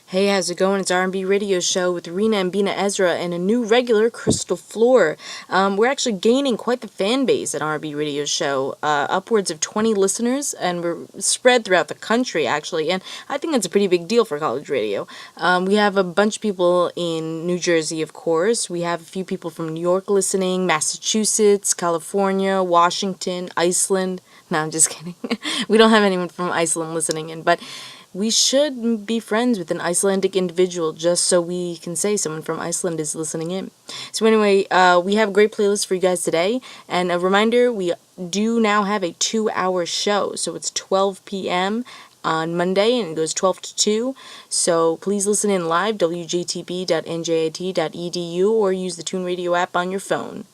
Hey, how's it going? It's R&B Radio Show with Rena and Bina Ezra and a new regular, Crystal Floor. We're actually gaining quite the fan base at R&B Radio Show, upwards of 20 listeners, and we're spread throughout the country, actually, and I think that's a pretty big deal for college radio. We have a bunch of people in New Jersey, of course. We have a few people from New York listening, Massachusetts, California, Washington, Iceland. No, I'm just kidding. We don't have anyone from Iceland listening in, but we should be friends with an Icelandic individual just so we can say someone from Iceland is listening in. So anyway, we have a great playlist for you guys today. And a reminder, we do now have a 2-hour show. So it's 12 p.m. on Monday and it goes 12 to 2. So please listen in live, wjtb.njit.edu, or use the Tune Radio app on your phone.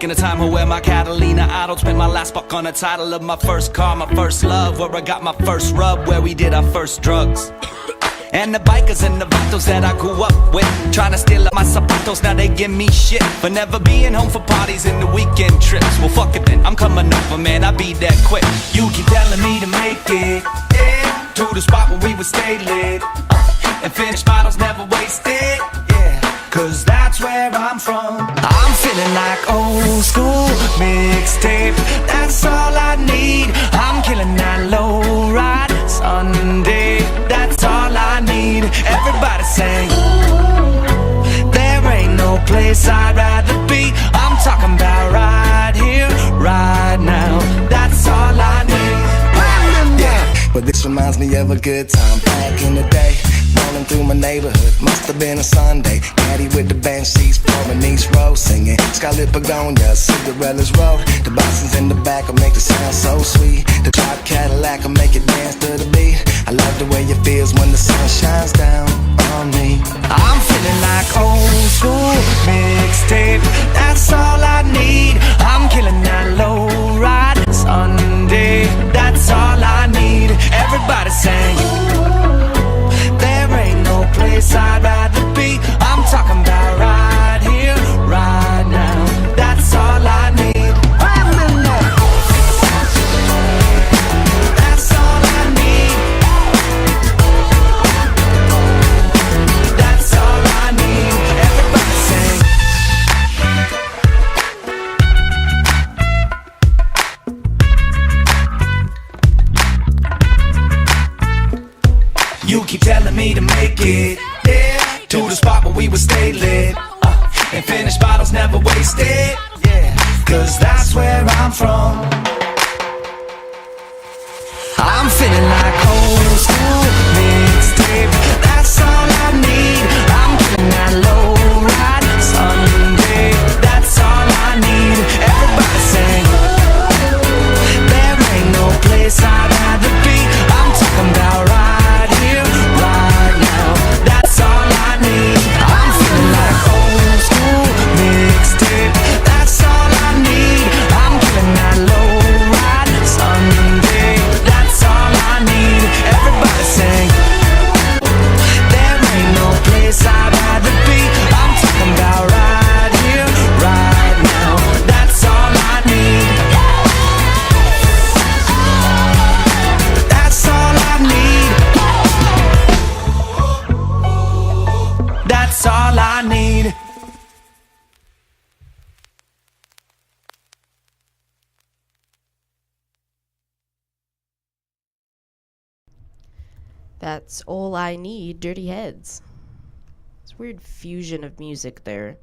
in a time where my Catalina I don't spend my last buck on a title of my first car, my first love, where I got my first rub, where we did our first drugs. And the bikers and the vatos that I grew up with, trying to steal up my zapatos, now they give me shit for never being home for parties and the weekend trips. Well, fuck it then, I'm coming over, man, I be that quick. You keep telling me to make it, yeah, to the spot where we would stay lit, and finish bottles never wasted, yeah, cause that's where I'm from. I'm feeling like old school mixtape, that's all I need. I'm killing that low ride Sunday, that's all I need. Everybody sing, there ain't no place I'd rather be. I'm talking about right here, right now, that's all I need. Yeah, but this reminds me of a good time back in the day. Rolling through my neighborhood, must have been a Sunday. Caddy with the bench seats, pouring East Road, singing Scarlet Begonia, Cinderella's Road. The Boston's in the back will make it sound so sweet. The top Cadillac will make it dance to the beat. I love the way it feels when the sun shines down on me. I'm feeling like old school mixtape, that's all I need. I'm killing that low ride Sunday, that's all I need. Everybody sing, there ain't no place I'd rather be. I'm talking about right here, right now, that's all I need. That's all I need. That's all I need. Everybody sing. You keep telling me to make it, yeah, to the spot where we would stay lit, and finish bottles never wasted, yeah, cause that's where I'm from. I'm feeling like old school mixtape, that's all I need. I'm getting that low ride Sunday, that's all I need. Everybody sing, there ain't no place I'd rather be. I'm talking about right here, right now, that's all I need. I'm feeling like old school mixtape, that's all I need. I'm getting that low ride Sunday, that's all I need. Everybody sing, there ain't no place I'd rather be. I'm talking about right here, right now, that's all I need. That's all I need. That's all I need. That's All I Need, Dirty Heads. It's a weird fusion of music there.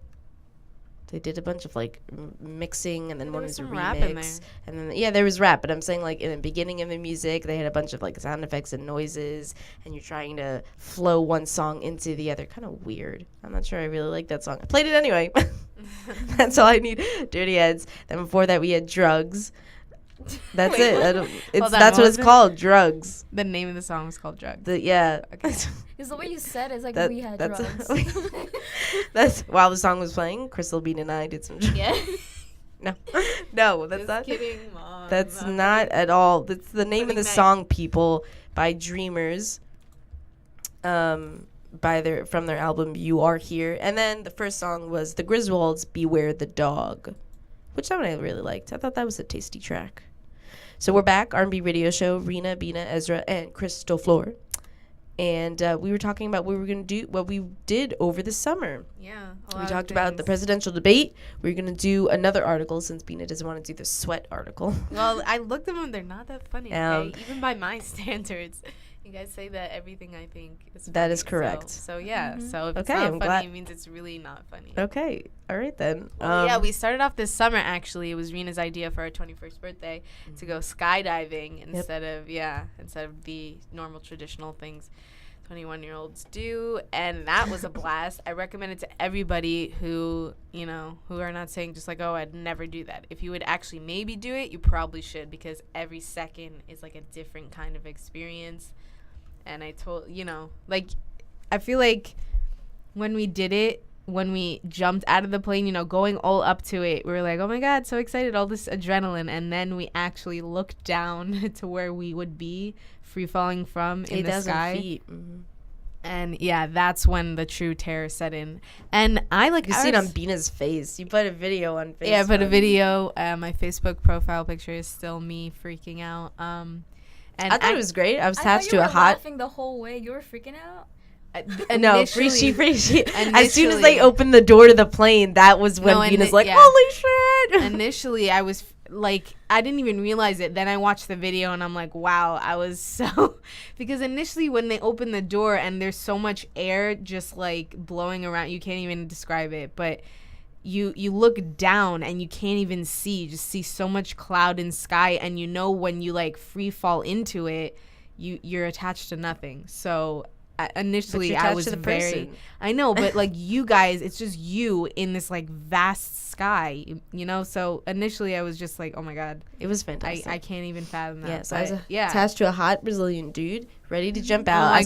They did a bunch of like mixing, and then one was a rap in there. remix, and then yeah, there was rap. But I'm saying like in the beginning of the music, they had a bunch of like sound effects and noises, and you're trying to flow one song into the other. Kind of weird. I'm not sure I really like that song. I played it anyway. That's All I Need, Dirty Heads. Then before that, we had Drugs. That's Wait, it. what? I don't, it's Hold on, that's what what was it's it? called. Drugs. The name of the song is called Drugs. Yeah. Okay. Because the way you said it is like That- we had that's drugs. that's while the song was playing. Crystal Bean and I did some. Yeah. No, that's Just not. kidding, Mom. That's I'm not at all. That's the name of the Nice. song "People" by Dreamers. From their album "You Are Here," and then the first song was the Griswolds' "Beware the Dog," which that one I really liked. I thought that was a tasty track. So we're back, R&B Radio Show, Rena, Bina, Ezra, and Crystal Floor. And we were talking about what we did over the summer. Yeah. We talked about the presidential debate. We're going to do another article since Bina doesn't want to do the sweat article. Well, I looked at them. They're not that funny. Um, Okay? Even by my standards. You guys say that everything I think is funny. That is correct. So yeah. So if it's Okay, not I'm funny, glad- it means it's really not funny. Okay. All right, then. Well, yeah, we started off this summer, actually. It was Rena's idea for our 21st birthday to go skydiving instead of the normal traditional things 21-year-olds do. And that was a blast. I recommend it to everybody who are not saying just like, oh, I'd never do that. If you would actually maybe do it, you probably should, because every second is like a different kind of experience. And I feel like when we did it, when we jumped out of the plane, going all up to it, we were like, oh my God, so excited, all this adrenaline. And then we actually looked down to where we would be free falling from in the sky. 8,000 feet. Mm-hmm. And yeah, that's when the true terror set in. And you see it on Bina's face. You put a video on Facebook. Yeah, I put a video. My Facebook profile picture is still me freaking out. And I thought it was great. I was I attached thought to you a were hot. laughing the whole way. You were freaking out. No, freaky. As soon as they opened the door to the plane, that was when Bina's like, holy shit. Initially, I was like, I didn't even realize it. Then I watched the video and I'm like, wow, I was so, because initially when they open the door and there's so much air just like blowing around, you can't even describe it, but you look down and you can't even see, you just see so much cloud and sky, and when you like free fall into it, you're attached to nothing. So initially I was very, I know, but like you guys, it's just you in this like vast sky, so initially I was just like, oh my God, it was fantastic. I can't even fathom that. Yeah, so I was attached to a hot Brazilian dude ready to jump out. I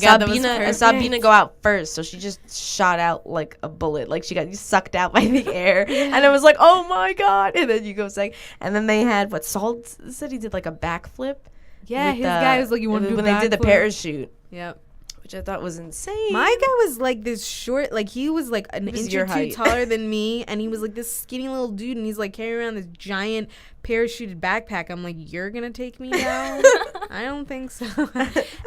saw Bina go out first, so she just shot out like a bullet, like she got sucked out by the air. And I was like, oh my God. And then you go second, and then they had Salt said he did like a backflip. Yeah, his guy was like, you want to do when they did the parachute. Yep. Which I thought was insane. My guy was like this short, like he was like an inch or two taller than me, and he was like this skinny little dude, and he's like carrying around this giant parachuted backpack. I'm like, you're gonna take me down? I don't think so.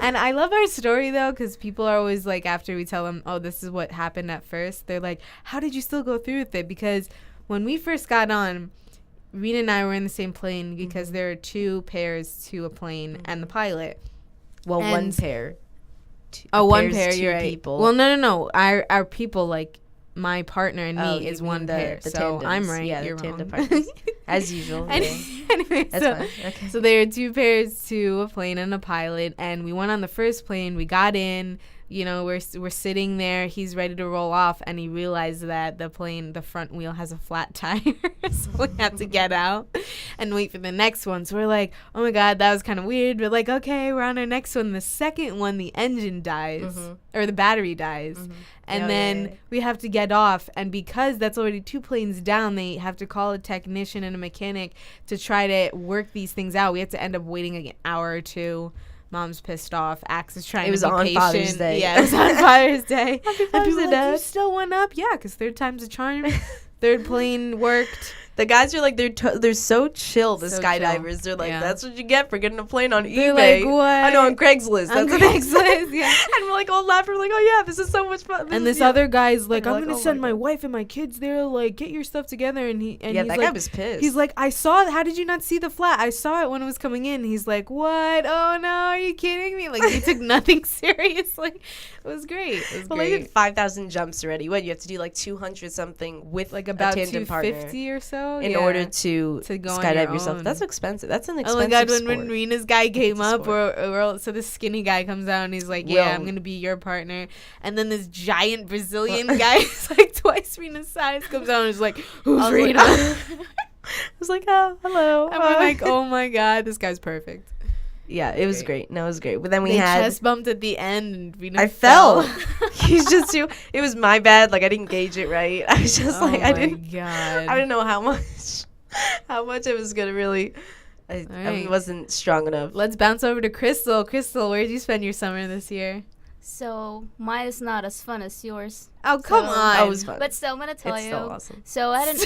And I love our story though, because people are always like, after we tell them, oh, this is what happened at first, they're like, how did you still go through with it? Because when we first got on, Rena and I were in the same plane, because there are 2 pairs to a plane and the pilot. Well, one pair. One pair, you're right. People. Well, no. Our people, like my partner and me, is one pair. The so tandems. I'm right. Yeah, you're the tandem wrong. partners. As usual. Anyway, that's fine. Okay. So there are 2 pairs to a plane and a pilot, and we went on the first plane. We got in. We're sitting there. He's ready to roll off, and he realized that the front wheel has a flat tire, so we had to get out and wait for the next one. So we're like, oh my God, that was kind of weird. We're like, okay, we're on our next one. The second one, the engine dies, or the battery dies, and then we have to get off. And because that's already 2 planes down, they have to call a technician and a mechanic to try to work these things out. We have to end up waiting like an hour or 2. Mom's pissed off. Axe is trying to be patient. It was on Father's Day. Yeah, it was on Father's Day. And people are like, you still went up? Yeah, because 3rd time's a charm. 3rd plane worked. The guys are like, they're so chill, the skydivers. They're like, that's what you get for getting a plane on eBay. Like, what? I know, on Craigslist. On Craigslist, yeah. And we're like all laughing. We're like, oh yeah, this is so much fun. And this other guy's like, I'm going to send my wife and my kids there. Like, get your stuff together. And he's that like, guy was pissed. He's like, I saw it. How did you not see the flat? I saw it when it was coming in. He's like, what? Oh no, are you kidding me? Like, he took nothing seriously. It was great. It was great. They did 5,000 jumps already. What, you have to do like 200 something with like about a tandem 250 or so in order to go skydive yourself. That's expensive. That's an expensive Oh my God, sport. when Rena's guy came up, so this skinny guy comes out and he's like, yeah, I'm going to be your partner. And then this giant Brazilian guy, who's like twice Rena's size, comes out and is like, who's Rena? I was like, oh, hello. And we're like, oh my God, this guy's perfect. Yeah, it was great. No, it was great. But then they chest bumped at the end, and Rena I fell. He's just too. It was my bad. Like I didn't gauge it right. I was just I didn't know how much it was gonna really. I wasn't strong enough. Let's bounce over to Crystal. Crystal, where did you spend your summer this year? So mine is not as fun as yours. Oh come on! That was fun. But still, I'm gonna tell you. It's still awesome. So I had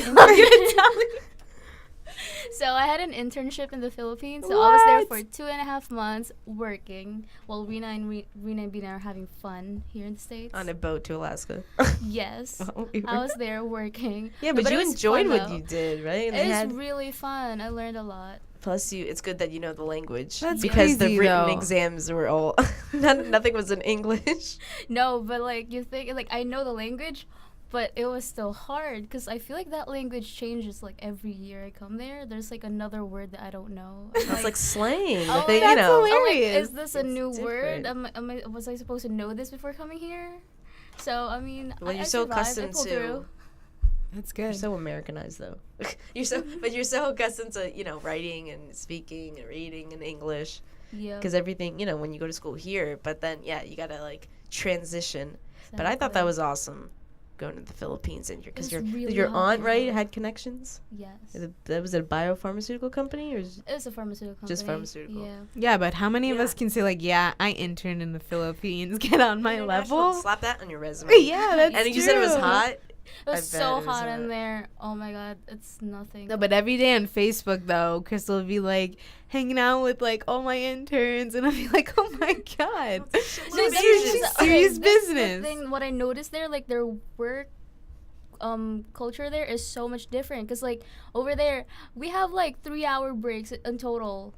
So I had an internship in the Philippines. So I was there for 2.5 months working while Rena and Bina are having fun here in the States. On a boat to Alaska. Yes. I was there working. Yeah, but you enjoyed what you did, right? It was really fun. I learned a lot. Plus, it's good that you know the language. That's because crazy, the written exams were all nothing was in English. No, but like you think I know the language, but it was still hard because I feel like that language changes like every year I come there. There's like another word that I don't know. It's like slang. Oh, that's hilarious. Is this a new word? Was I supposed to know this before coming here? So I mean, you're so accustomed to. That's good. You're so Americanized, though. You're so accustomed to, writing and speaking and reading in English. Yeah. Because everything, when you go to school here, but then, you got to, transition. Exactly. But I thought that was awesome. going to the Philippines and because was really your hot aunt, right, there. had connections? Yes. Was it a biopharmaceutical company or It was a pharmaceutical company. Just pharmaceutical. Yeah. Yeah, but how many of Yeah. us can say like, yeah, I interned in the Philippines, get on my level? Slap that on your resume. Yeah, that's And you said it was true. hot. It was I so bet it was hot hot. in there. Oh my god, it's nothing. No, but every day on Facebook though, Crystal would be like hanging out with like all my interns, and I'd be like, oh my god, No, she's the thing serious, is, serious this is the business. thing, what I noticed there, like their work culture there is so much different. Because like over there, we have like 3-hour breaks in total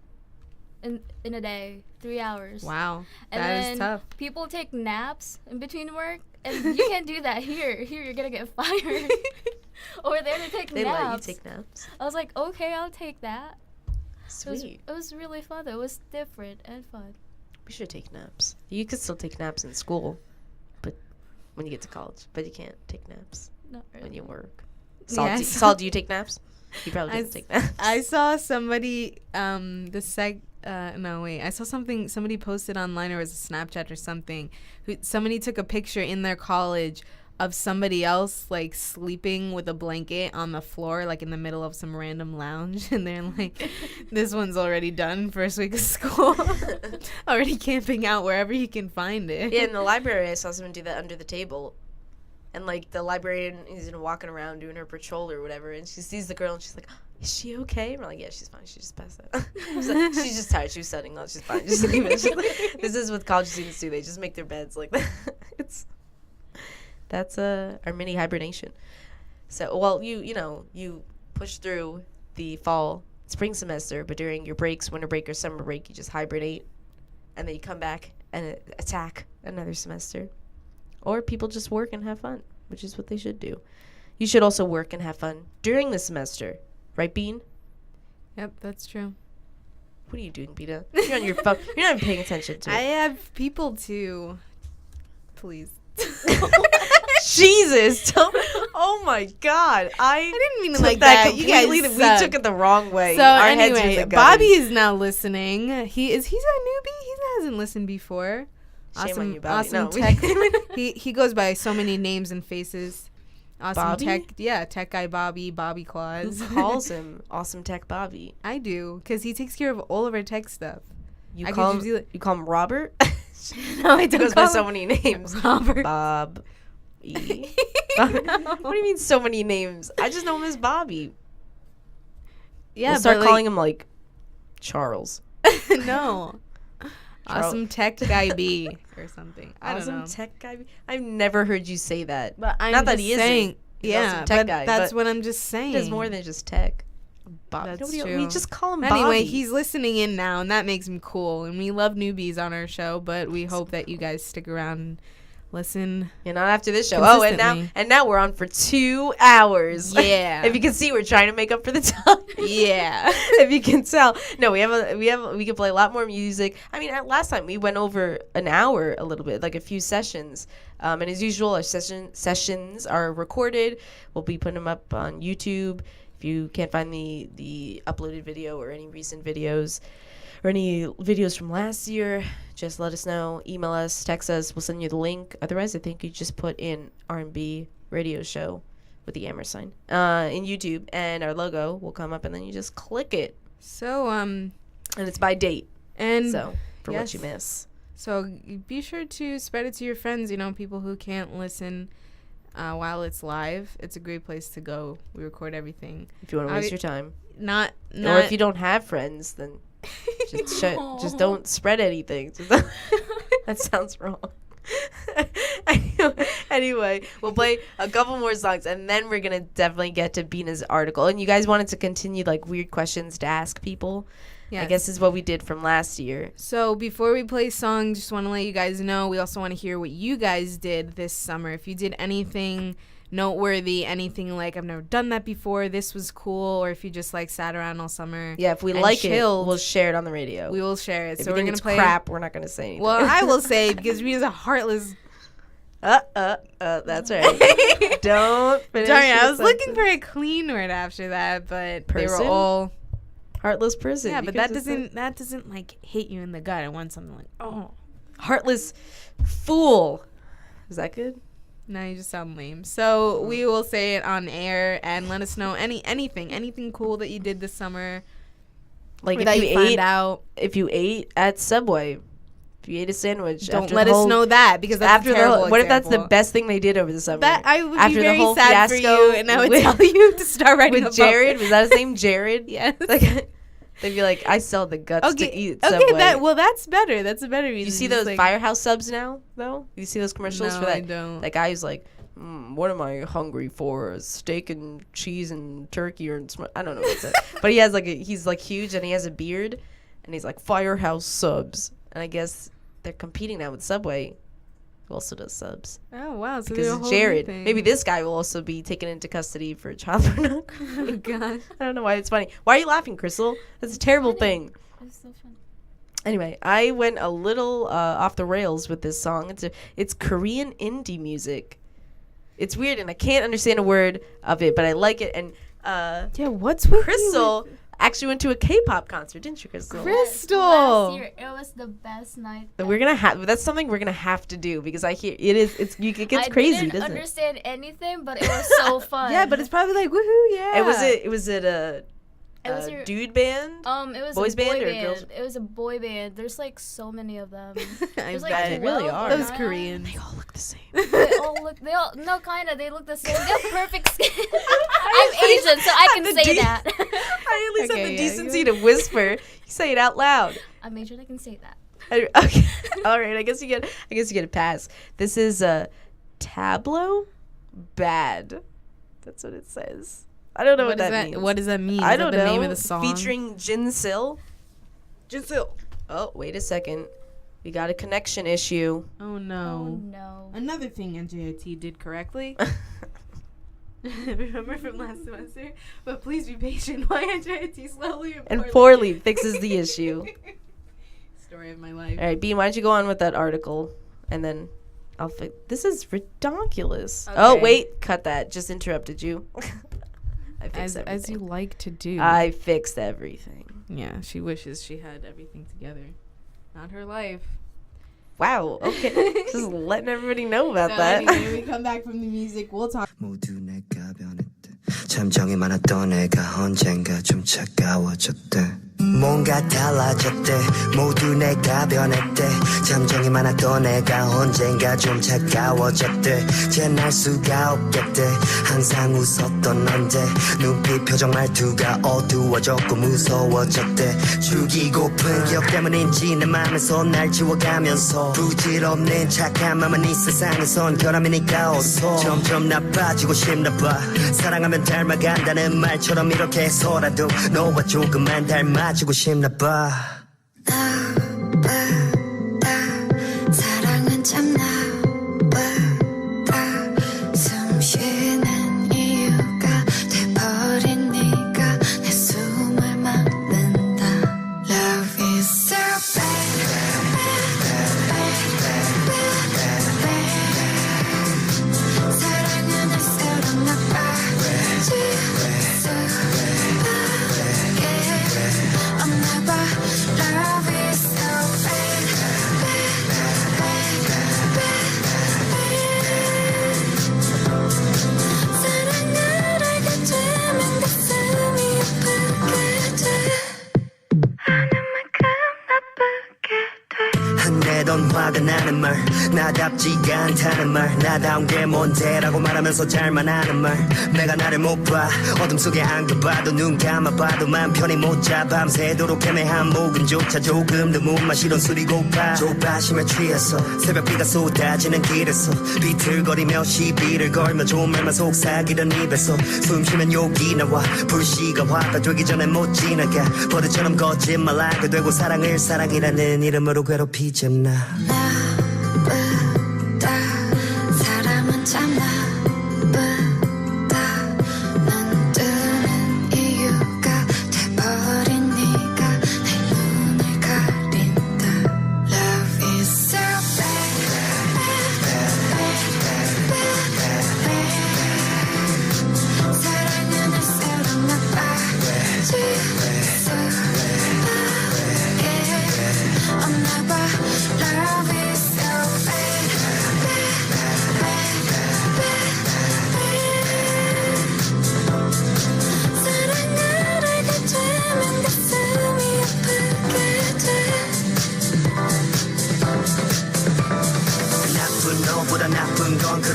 in a day. 3 hours. Wow, And that then is tough. people take naps in between work, and you can't do that here. Here you're gonna get fired. Over there they take They naps. let you take naps. I was like, okay, I'll take that. Sweet. It was really fun though. It was different and fun. We should take naps. You could still take naps in school, but when you get to college, but you can't take naps Not really. when you work. Yeah, I Saul, do you take naps? You probably I don't take naps. I saw somebody I saw somebody posted online, or it was a Snapchat or something, somebody took a picture in their college of somebody else like sleeping with a blanket on the floor, like in the middle of some random lounge, and they're like, this one's already done first week of school. Already camping out wherever he can find it. Yeah, in the library, I saw someone do that under the table. And, like, the librarian is walking around doing her patrol or whatever, and she sees the girl, and she's like, is she okay? And we're like, yeah, she's fine. She just passed out. She's just tired. She was studying. No, she's fine. Just leave it. This is what college students do. They just make their beds like that. That's our mini hibernation. So, well, you push through the fall, spring semester, but during your breaks, winter break or summer break, you just hibernate, and then you come back and attack another semester. Or people just work and have fun, which is what they should do. You should also work and have fun during the semester. Right, Bean? Yep, that's true. What are you doing, Beta? You're on your phone. You're not even paying attention to I it. have people to please. Jesus. Oh, my God. I didn't mean it took like that that. You guys completely. We suck. took it the wrong way. So Our heads were anyway, the Bobby gutters. is now listening. He's a newbie. He hasn't listened before. Shame on you, Bobby. Awesome No. tech. he goes by so many names and faces. Awesome Bobby? tech guy Bobby Claus. Who calls him Awesome Tech Bobby? I do, because he takes care of all of our tech stuff. You I call could usually- him Robert? No, I He don't goes by call so him many names. Robert. Bob. What do you mean so many names? I just know him as Bobby. Yeah, We'll start but calling him like Charles. no. Awesome tech guy B or something. I don't Awesome know. tech guy. I've never heard you say that. But I'm Not that just he isn't. saying. He's Yeah, awesome tech but guy, that's but what I'm just saying. There's more than just tech. Bob. That's Nobody true. We just call him Anyway, Bobby. he's listening in now, and that makes him cool. And we love newbies on our show, but we hope that you guys stick around and listen. You're not after this show. Oh, Consistently. and now we're on for 2 hours. Yeah. If you can see, we're trying to make up for the time. Yeah. If you can tell. No, we can play a lot more music. I mean, last time we went over an hour a little bit, like a few sessions. And as usual, our sessions are recorded. We'll be putting them up on YouTube. If you can't find the uploaded video or any recent videos or any videos from last year, just let us know. Email us, text us. We'll send you the link. Otherwise, I think you just put in R&B Radio Show with the Amber sign in YouTube, and our logo will come up, and then you just click it. So, And it's by date. and So, for yes. what you miss. So be sure to spread it to your friends, people who can't listen while it's live. It's a great place to go. We record everything. If you want to waste your time. Not Or if you don't have friends, then just don't spread anything. That sounds wrong. Anyway, we'll play a couple more songs, and then we're going to definitely get to Bina's article. And you guys wanted to continue, like, weird questions to ask people. Yes. I guess this is what we did from last year. So before we play songs, just want to let you guys know, we also want to hear what you guys did this summer. If you did anything noteworthy, anything like, I've never done that before, this was cool, or if you just like sat around all summer. Yeah, if we and like chilled, it, we'll share it on the radio. we will share it. If So you we're think going it's to play crap, we're not going to say anything. Well, I will say, because Rita's a heartless. That's right. Don't finish Darn, I your was looking sentence. for a clean word after that, but they Person? were all. Heartless person. Yeah, You but could that just doesn't like hit you in the gut. I want something like, oh. heartless fool. Is that good? Now you just sound lame. So we will say it on air and let us know anything cool that you did this summer. Like that if you you found ate out. if you ate at Subway, if you ate a sandwich, Don't after let the us whole- know that because that's after a terrible what if that's the example. best thing they did over the summer? That I would after be very the whole sad for fiasco you, and I would with, tell you to start writing with about Jared. it. Was that his name, Jared? Yes. Like, they'd be like, I sell the guts to eat at Okay, Subway. that's better. That's a better reason. You see Just those like, Firehouse subs now, though? You see those commercials No, for that? I don't. That guy who's like, what am I hungry for? A steak and cheese and turkey or I don't know what it said. But he has he's like huge and he has a beard and he's like Firehouse subs. And I guess they're competing now with Subway, who also does subs. Oh wow! So Because they're a it's whole new Jared. thing. Maybe this guy will also be taken into custody for child pornography. Oh gosh. I don't know why it's funny. Why are you laughing, Crystal? That's a terrible thing. It's so fun. Anyway, I went a little off the rails with this song. It's Korean indie music. It's weird and I can't understand a word of it, but I like it. And Yeah, what's with Crystal actually went to a K-pop concert, didn't you, Crystal? Crystal? Last year, it was the best night. We're gonna have that's something we're gonna have to do because I hear it gets I crazy, didn't doesn't it? understand anything, but it was so fun. Yeah, but it's probably like woohoo, yeah. It was a It was your- dude band. It was boys a boy band or band. girls? It was a boy band. There's like so many of them. I There's like bet. They really 12 are. or Those 9. Koreans. They all look the same. They all no kinda. They look the same. They have perfect skin. I'm Asian, so I can the say D- that. I at least Okay, have the yeah, decency to whisper. You say it out loud. I'm Asian. I can say that. Okay. All right. I guess you get a pass. This is Tableau Bad. That's what it says. I don't know what that means. What does that mean? I Is that don't the know. name of the song? Featuring Jinsil. Oh, wait a second. We got a connection issue. Oh Oh no. no. Another thing NJIT did correctly. Remember from last semester? But please be patient while NJIT slowly And poorly fixes the issue. Story of my life. All right, Bean, why don't you go on with that article, and then I'll fix. This is ridiculous. Oh Okay. wait, cut that. Just interrupted you. I fixed everything. As you like to do. I fixed everything. Yeah, she wishes she had everything together. Not her life. Wow. Okay. Just letting everybody know about that. Anyway, we come back from the music. We'll talk. 모두 내가 변했대 참 정이 많았던 내가 언젠가 좀 차가워졌대 뭔가 달라졌대 모두 내가 변했대 참 정이 많았던 내가 언젠가 좀 차가워졌대 재날 수가 없겠대 항상 웃었던 넌데 눈빛 표정 말투가 어두워졌고 무서워졌대 죽이고픈 기억 때문인지 내 맘에서 날 지워가면서 부질없는 착한 맘은 이 세상에선 결함이니까 어서 점점 나빠지고 싶나 봐 사랑하면 닮아간다는 말처럼 이렇게 해서라도 너와 조금만 닮아지고 싶나 봐 사랑은 참 나쁘다 숨 쉬는 이유가 돼버린 네가 내 숨을 막는다 Love is so bad 사랑은 할수록 나빠질 수밖에 없나 봐 Love is so bad 사랑을 알게 되면 가슴이 아프게 돼 하는 만큼 나쁘게 돼 한내던 화가 나는 말 나답지가 않다는 말 나다운 게 뭔데라고 말하면서 잘만 하는 말 내가 나를 못 봐 어둠 속에 안겨봐도 눈 감아봐도 맘 편히 못 잡아 밤새도록 애매한 목음조차 조금 더 못 마시던 술이 고파 조바심에 취해서 새벽비가 쏟아지는 길에서 비틀거리며 시비를 걸며 좋은 말만 속삭이던 입에서 숨 쉬면 욕이 나와 불씨가 화가 되기 전에 못 지나가 버릇처럼 거짓말하게 되고 사랑을 사랑이라는 이름으로 괴롭히잖아 나쁘다 사람은 참 나쁘다 눈 뜨는 이유가 돼버린 네가 내 눈을 가린다 Love is so bad 사랑은 할수록 나빠질 수밖에 없나 봐 Love is so bad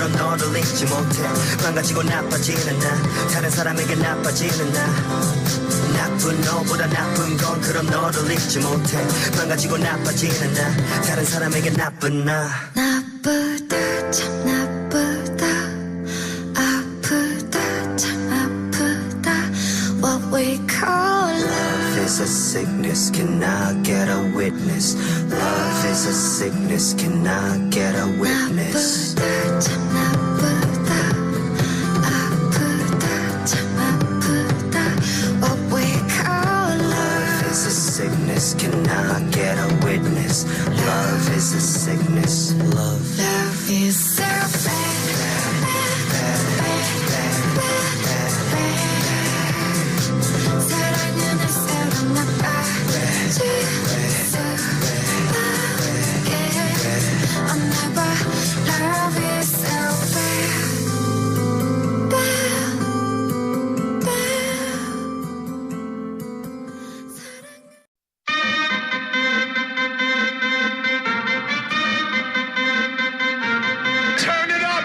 그럼 너를 잊지 못해 망가지고 나빠지는 나 다른 사람에게 나빠지는 나 나쁜 너보다 나쁜 건 그럼 너를 잊지 못해 망가지고 나빠지는 나 다른 사람에게 나쁜 나 나쁘다 참 나쁘다 아프다 참 아프다 What we call love is a sickness, can I get a witness? Love is a sickness, can I get a witness? 나쁘다 참 나쁘다 아프다 참 아프다 What we call love Love is a sickness, can I get a witness? Love is a sickness, love. Love is so bad 사랑은 할수록 나빠질 수밖에 없나 봐 Love is so bad bad Turn it up.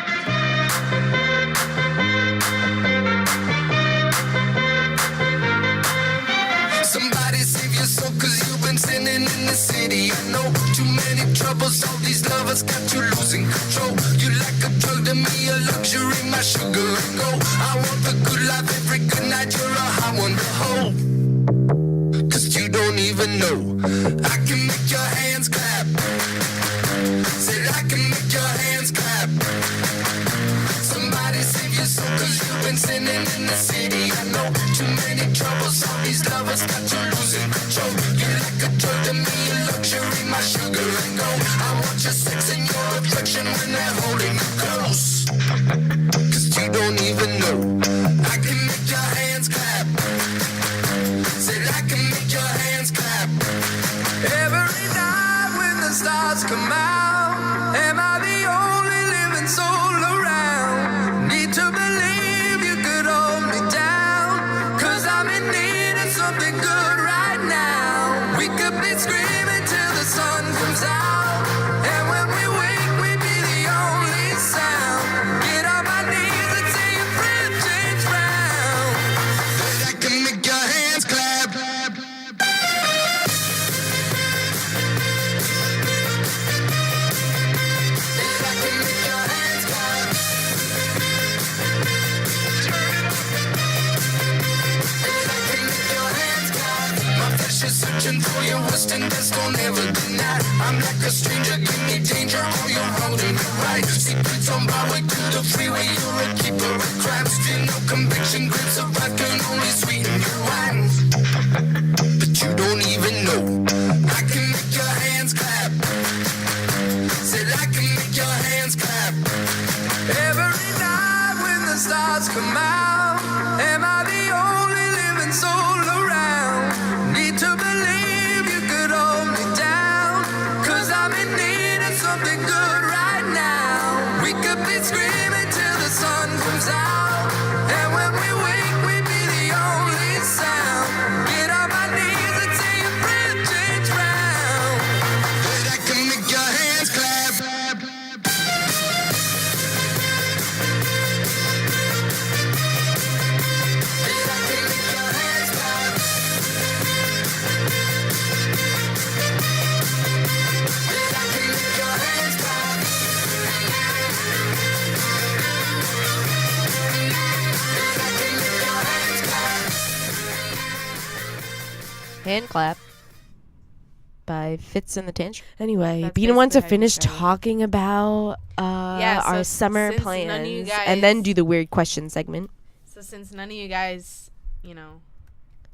Somebody save your soul, cause you've been sinning in the city. I know too many troubles, all these lovers got you losing control. You like a drug to me, a luxury, my sugar and gold. I want the good life every good night, you're a hot one to hold. Cause you don't even know I can make your hands clap. Said I can make your hands clap. Somebody save your soul, cause you've been sinning in the city. I know too many troubles, all these lovers got you losing control. You like a drug to me, a luxury, my sugar and gold. I want your sex and your affection when they're holding you close. Cause you don't even know I can make your hands clap. Said I can make your hands clap. Every night when the stars come out, am I the only living soul around? Need to believe you could hold me down, cause I'm in need of something good right now. We could be screaming till the sun comes out, and when we wake we'd be the only sound. Get on my knees and say your friend change round. That I can make your hands clap. Searching for your worst and best, don't ever deny. I'm like a stranger, give me danger, all you're holding me right. Secrets on my way to the freeway, you're a keeper of crime. Still no conviction, grapes of wrath can only sweeten your wine. But you don't even know I can make your hands clap. Said I can make your hands clap. Every night when the stars come out, am I the only living soul around? Need to believe you could hold me down, cause I'm in need of something good right now. We could be screaming till the sun comes out, and when we wake we'd be the only sound. Get on my knees and say your friend change round. But I can make your hands clap. Hand clap by Fitz and the Tantrum. Anyway, That's Bina wants to basically how you finish say it. talking about our so summer since none of you plans and then guys- do the weird question segment So since none of you guys, you know,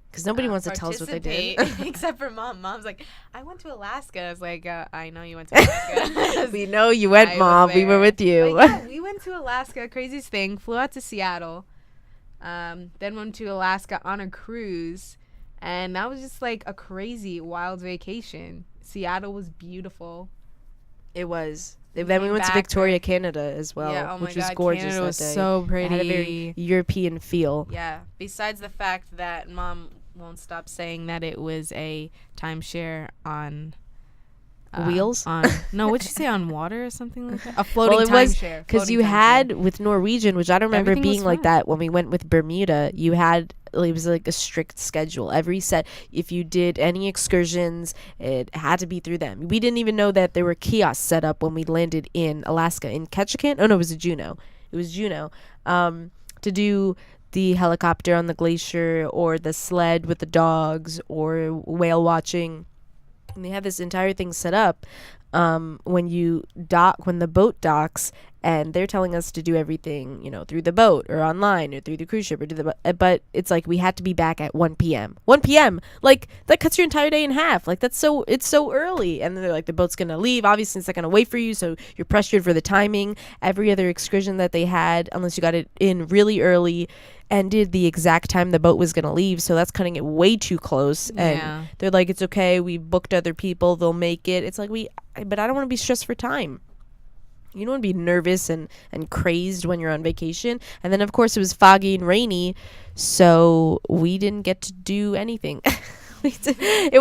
because nobody wants to tell us what they did. participate, except for mom. Mom's like, I went to Alaska. I was like, I know you went to Alaska. We know you went, I was Mom. We were there. with you. But yeah, we went to Alaska. Craziest thing. Flew out to Seattle. Then went to Alaska on a cruise. And that was just like a crazy, wild vacation. Seattle was beautiful. It was. We Then we came went to back Victoria, Canada as well, Yeah, oh my which was God, gorgeous Canada that was day. so It had a very pretty. European feel. Yeah. Besides the fact that Mom won't stop saying that it was a timeshare on Wheels? No, what'd you say, on water or something like that? A floating Well, it was timeshare. because you had with Norwegian, which I don't remember Everything was being like fun. that when we went with Bermuda. You had it was like a strict schedule. Every set, if you did any excursions, it had to be through them. We didn't even know that there were kiosks set up when we landed in Alaska in Ketchikan. Oh no, it was Juneau. It was Juneau. To do the helicopter on the glacier or the sled with the dogs or whale watching. And they have this entire thing set up when the boat docks, and they're telling us to do everything, through the boat or online or through the cruise ship but it's like we had to be back at 1 p.m. 1 p.m. Like that cuts your entire day in half. Like it's so early. And they're like, the boat's going to leave. Obviously it's not going to wait for you. So you're pressured for the timing. Every other excursion that they had, unless you got it in really early, ended the exact time the boat was going to leave. So that's cutting it way too close. And they're like, it's okay. We booked other people. They'll make it. It's like but I don't want to be stressed for time. You don't want to be nervous and crazed when you're on vacation. And then, of course, it was foggy and rainy, so we didn't get to do anything. It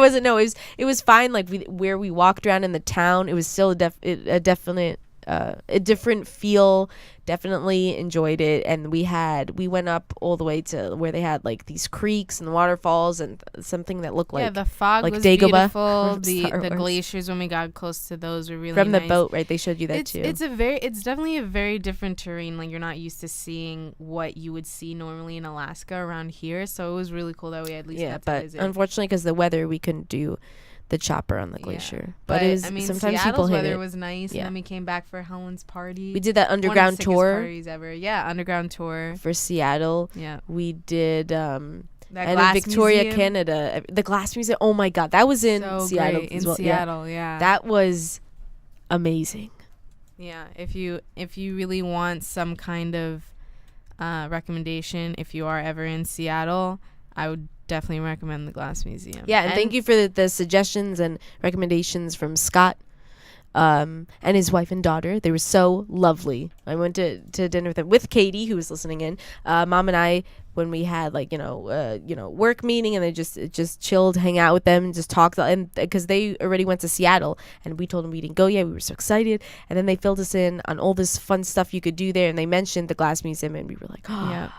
was fine. Like where we walked around in the town, it was still a different feel. Definitely enjoyed it. And we went up all the way to where they had like these creeks and waterfalls and something that looked like the fog like was Dagobah beautiful. The glaciers, when we got close to those, were really from nice. the boat, right? They showed you that too. It's definitely a very different terrain. Like you're not used to seeing what you would see normally in Alaska around here. So it was really cool that we at least got to visit. Unfortunately, because the weather, we couldn't do the chopper on the glacier. But it is, I mean, sometimes Seattle's people hit weather it. was nice, and then we came back for Helen's party. We did that One underground of the sickest tour parties ever. Yeah, underground tour for Seattle. Yeah, we did. And glass in Victoria, museum. Canada, the Glass Museum. Oh my God, that was in Seattle great. as well. Seattle, yeah. That was amazing. Yeah, if you really want some kind of recommendation, if you are ever in Seattle, I would definitely recommend the Glass Museum. Yeah, and thank you for the suggestions and recommendations from Scott and his wife and daughter. They were so lovely. I went to dinner with them with Katie, who was listening in. Mom and I, when we had work meeting, and they just chilled, hang out with them, and just talked. And because they already went to Seattle, and we told them we didn't go yet, we were so excited. And then they filled us in on all this fun stuff you could do there, and they mentioned the Glass Museum, and we were like, oh. Yeah.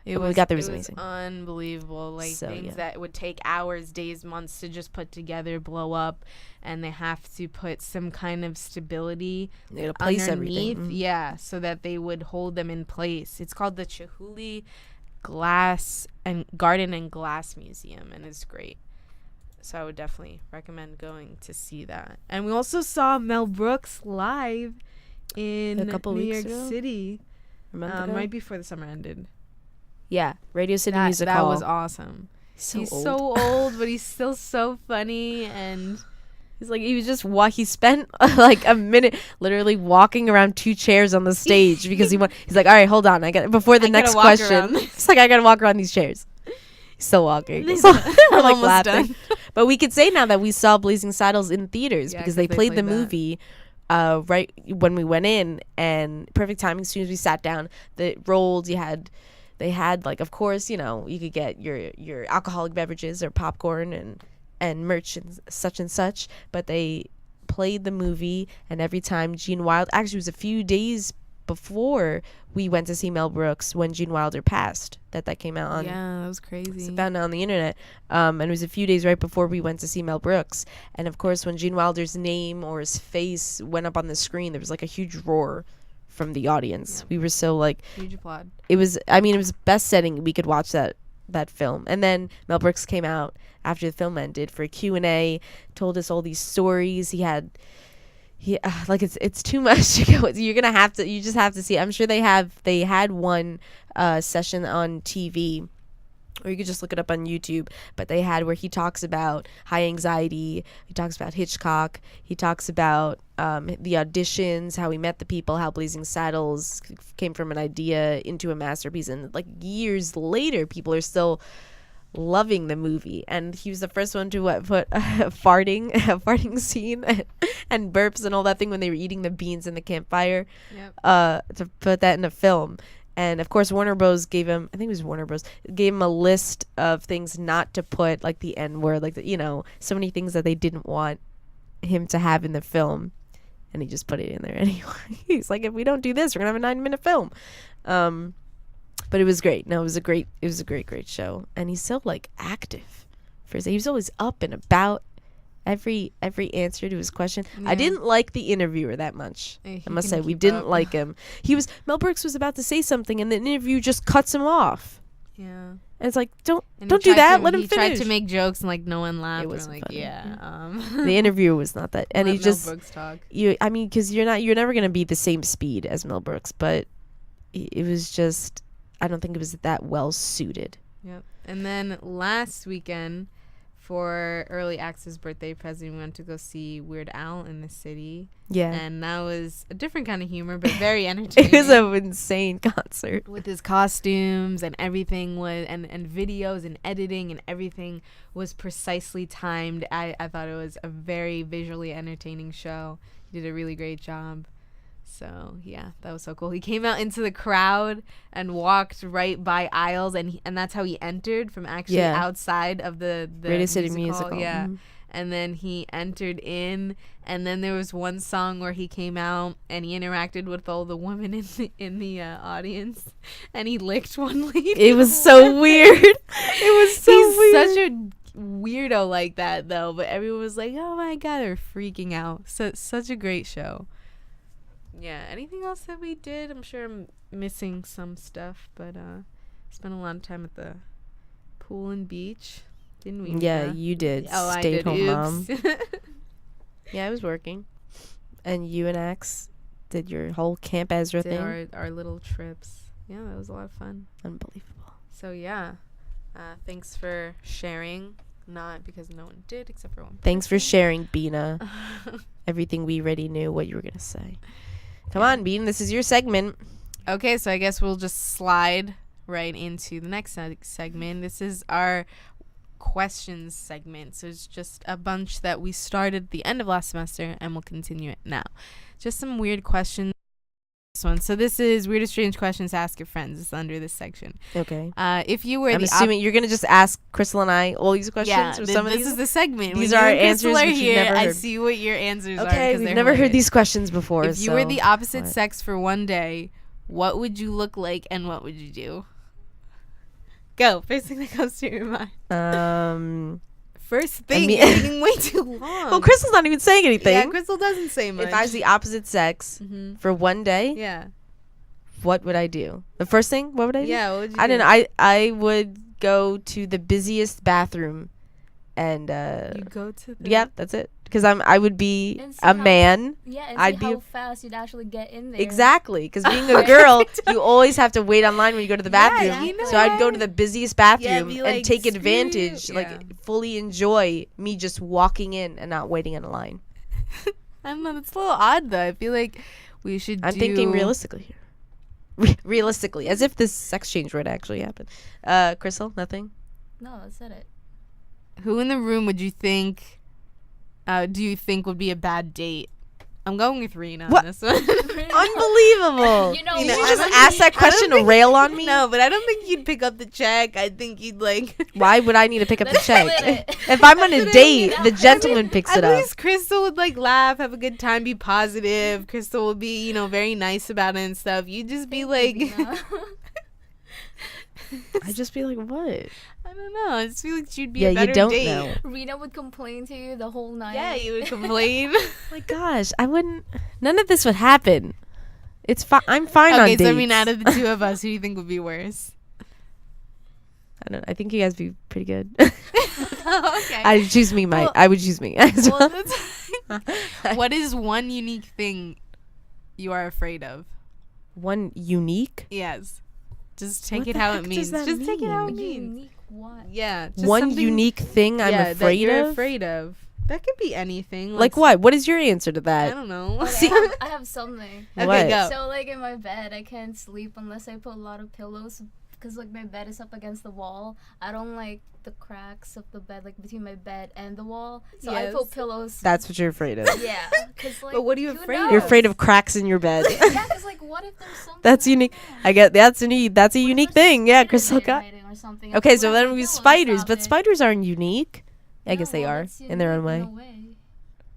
It was amazing. Unbelievable. Like things that would take hours, days, months to just put together, blow up, and they have to put some kind of stability place underneath. everything. Yeah, so that they would hold them in place. It's called the Chihuly Glass and Garden and Glass Museum, and it's great. So I would definitely recommend going to see that. And we also saw Mel Brooks live in New York City, right before the summer ended. Yeah, Radio City Music That Hall. was awesome. He's so old, but he's still so funny, and he's like, he was just he spent like a minute literally walking around 2 chairs on the stage because he's like, all right, hold on, before the next question. It's like, I gotta walk around these chairs. He's still walking. So we're like laughing. Done. But we could say now that we saw Blazing Saddles in theaters because they played the movie right when we went in, and perfect timing. As soon as we sat down, it rolled. They had, like, of course, you could get your alcoholic beverages or popcorn and merch and such, but they played the movie, and every time Gene Wilder, actually it was a few days before we went to see Mel Brooks when Gene Wilder passed, that came out on. Yeah, that was crazy. I found it on the internet. And it was a few days right before we went to see Mel Brooks. And of course, when Gene Wilder's name or his face went up on the screen, there was like a huge roar from the audience. Yeah. We were so like huge applaud. It was best setting we could watch that film. And then Mel Brooks came out after the film ended for a Q&A, told us all these stories. It's too much to go. You just have to see it. I'm sure they had one session on TV, or you could just look it up on YouTube, but they had where he talks about high anxiety, he talks about Hitchcock, he talks about the auditions, how he met the people, how Blazing Saddles came from an idea into a masterpiece, and like years later people are still loving the movie. And he was the first one to put a farting scene and burps and all that thing when they were eating the beans in the campfire. Yep. To put that in a film. And of course Warner Bros gave him a list of things not to put, like the N word, like so many things that they didn't want him to have in the film, and he just put it in there anyway. He's like, if we don't do this, we're gonna have a 9-minute film. But it was great. No, it was a great show, and he's so like active. He was always up and about. Every answer to his question. Yeah. I didn't like the interviewer that much. He I must can say, we keep didn't up. like him. Mel Brooks was about to say something, and the interview just cuts him off. Yeah. And it's like, don't And do he tried that. to- Let him he tried finish. to make jokes and like no one laughed. It We're wasn't like, funny. yeah. The interviewer was not that, and Let he Mel just Brooks talk. because you're never gonna be the same speed as Mel Brooks, but it was just, I don't think it was that well suited. Yep. And then last weekend, for early access birthday present, we went to go see Weird Al in the city. Yeah, And that was a different kind of humor, but very entertaining. it was an insane concert. With his costumes and everything and videos and editing and everything was precisely timed. I thought it was a very visually entertaining show. He did a really great job. So yeah, that was so cool. He came out into the crowd and walked right by aisles, and that's how he entered, from actually outside of the Radio City music hall. Music Hall. Yeah. Mhm. And then he entered in, and then there was one song where he came out and he interacted with all the women in the audience, and he licked one lady. It was so weird. It was so He's weird. such a weirdo like that, though. But everyone was like, "Oh my god, they're freaking out!" So such a great show. Yeah. Anything else that we did? I'm sure I'm missing some stuff, but spent a lot of time at the pool and beach, didn't we? Yeah, Mia? you did. Oh, I Stay did. home mom. Oops. Yeah, I was working. And you and Axe did your whole Camp Ezra Did thing. our little trips. Yeah, that was a lot of fun. Unbelievable. So yeah, thanks for sharing. Not because no one did except for one. Thanks for sharing, Bina. Everything we already knew what you were going to say. Come on, Bina. This is your segment. Okay, so I guess we'll just slide right into the next segment. This is our questions segment. So it's just a bunch that we started at the end of last semester, and we'll continue it now. Just some weird questions. This one. So this is Weird or Strange Questions to Ask Your Friends. It's under this section. Okay. If you were I'm assuming you're going to just ask Crystal and I all these questions? yeah, or some of this these? is the segment. These When are you and Crystal answers are which you've here, never I heard. see what your answers are. Okay, 'cause we've they're never heard hilarious. these questions before. If you were the opposite what? sex for one day, what would you look like and what would you do? Go. First thing that comes to your mind. First thing. mean- You're taking way too long. Well, Crystal's not even saying anything. Yeah, Crystal doesn't say much. If I was the opposite sex for one day, yeah. what would I do? The first thing, what would I do? Yeah, what would you I do? don't know. I would go to the busiest bathroom, and You go to the... yeah, that's it. Because I would be And see a how- man. Yeah, and I'd see be how a- fast you'd actually get in there. Exactly. Because being a girl, you always have to wait online when you go to the Yeah, bathroom. you know so I'd go to what? the busiest bathroom be and like, take "Screw you." advantage, Yeah. like fully enjoy me just walking in and not waiting in a line. I don't know. It's a little odd, though. I feel like we should I'm thinking realistically here. Realistically, as if this sex change would actually happen. Crystal, nothing? No, I said it. Who in the room would you think... do you think would be a bad date? I'm going with Rena What? on this one. Unbelievable. You know, Did I you just don't ask that question to rail on me? No, but I don't think you'd pick up the check. I think you'd like... Why would I need to pick up the Let's check? split it. If I'm on a That's what I date, mean. the gentleman picks it At up. least Crystal would like laugh, have a good time, be positive. Crystal would be, very nice about it and stuff. You'd just be like... No. I'd just be like, what? I don't know. I just feel like she'd be Yeah, a you better don't date. know. Rena would complain to you the whole night. Yeah, you would complain. Oh my gosh, I wouldn't. None of this would happen. It's fine. I'm fine on Okay, dates. so I mean, out of the two of us, who do you think would be worse? I don't. I think you guys would be pretty good. Okay. I would choose me. Well- I would choose me. as Well, well. that's what is one unique thing you are afraid of? One unique. Yes. Just take What it the how heck it does means. that Just take it how it mean? means. Unique what? Yeah. Just One something- unique thing I'm that afraid you're of. afraid of. That could be anything. Like what? What is your answer to I that? don't know. Okay, I have something. Okay, What? go. So like in my bed, I can't sleep unless I put a lot of pillows because like my bed is up against the wall. I don't like the cracks of the bed, like between my bed and the wall. So I Yes. put pillows. That's what you're afraid of. Yeah, because like. But what are you who afraid knows? of? You're afraid of cracks in your bed. Yeah, because like what if there's something. That's unique. I get that's a unique There's thing. Yeah, spiders Crystal in got. hiding or something. I Okay, put so like then a we pillow spiders, to but stop it. spiders aren't unique. I No, guess they well, are that's in their own unique way. in a way.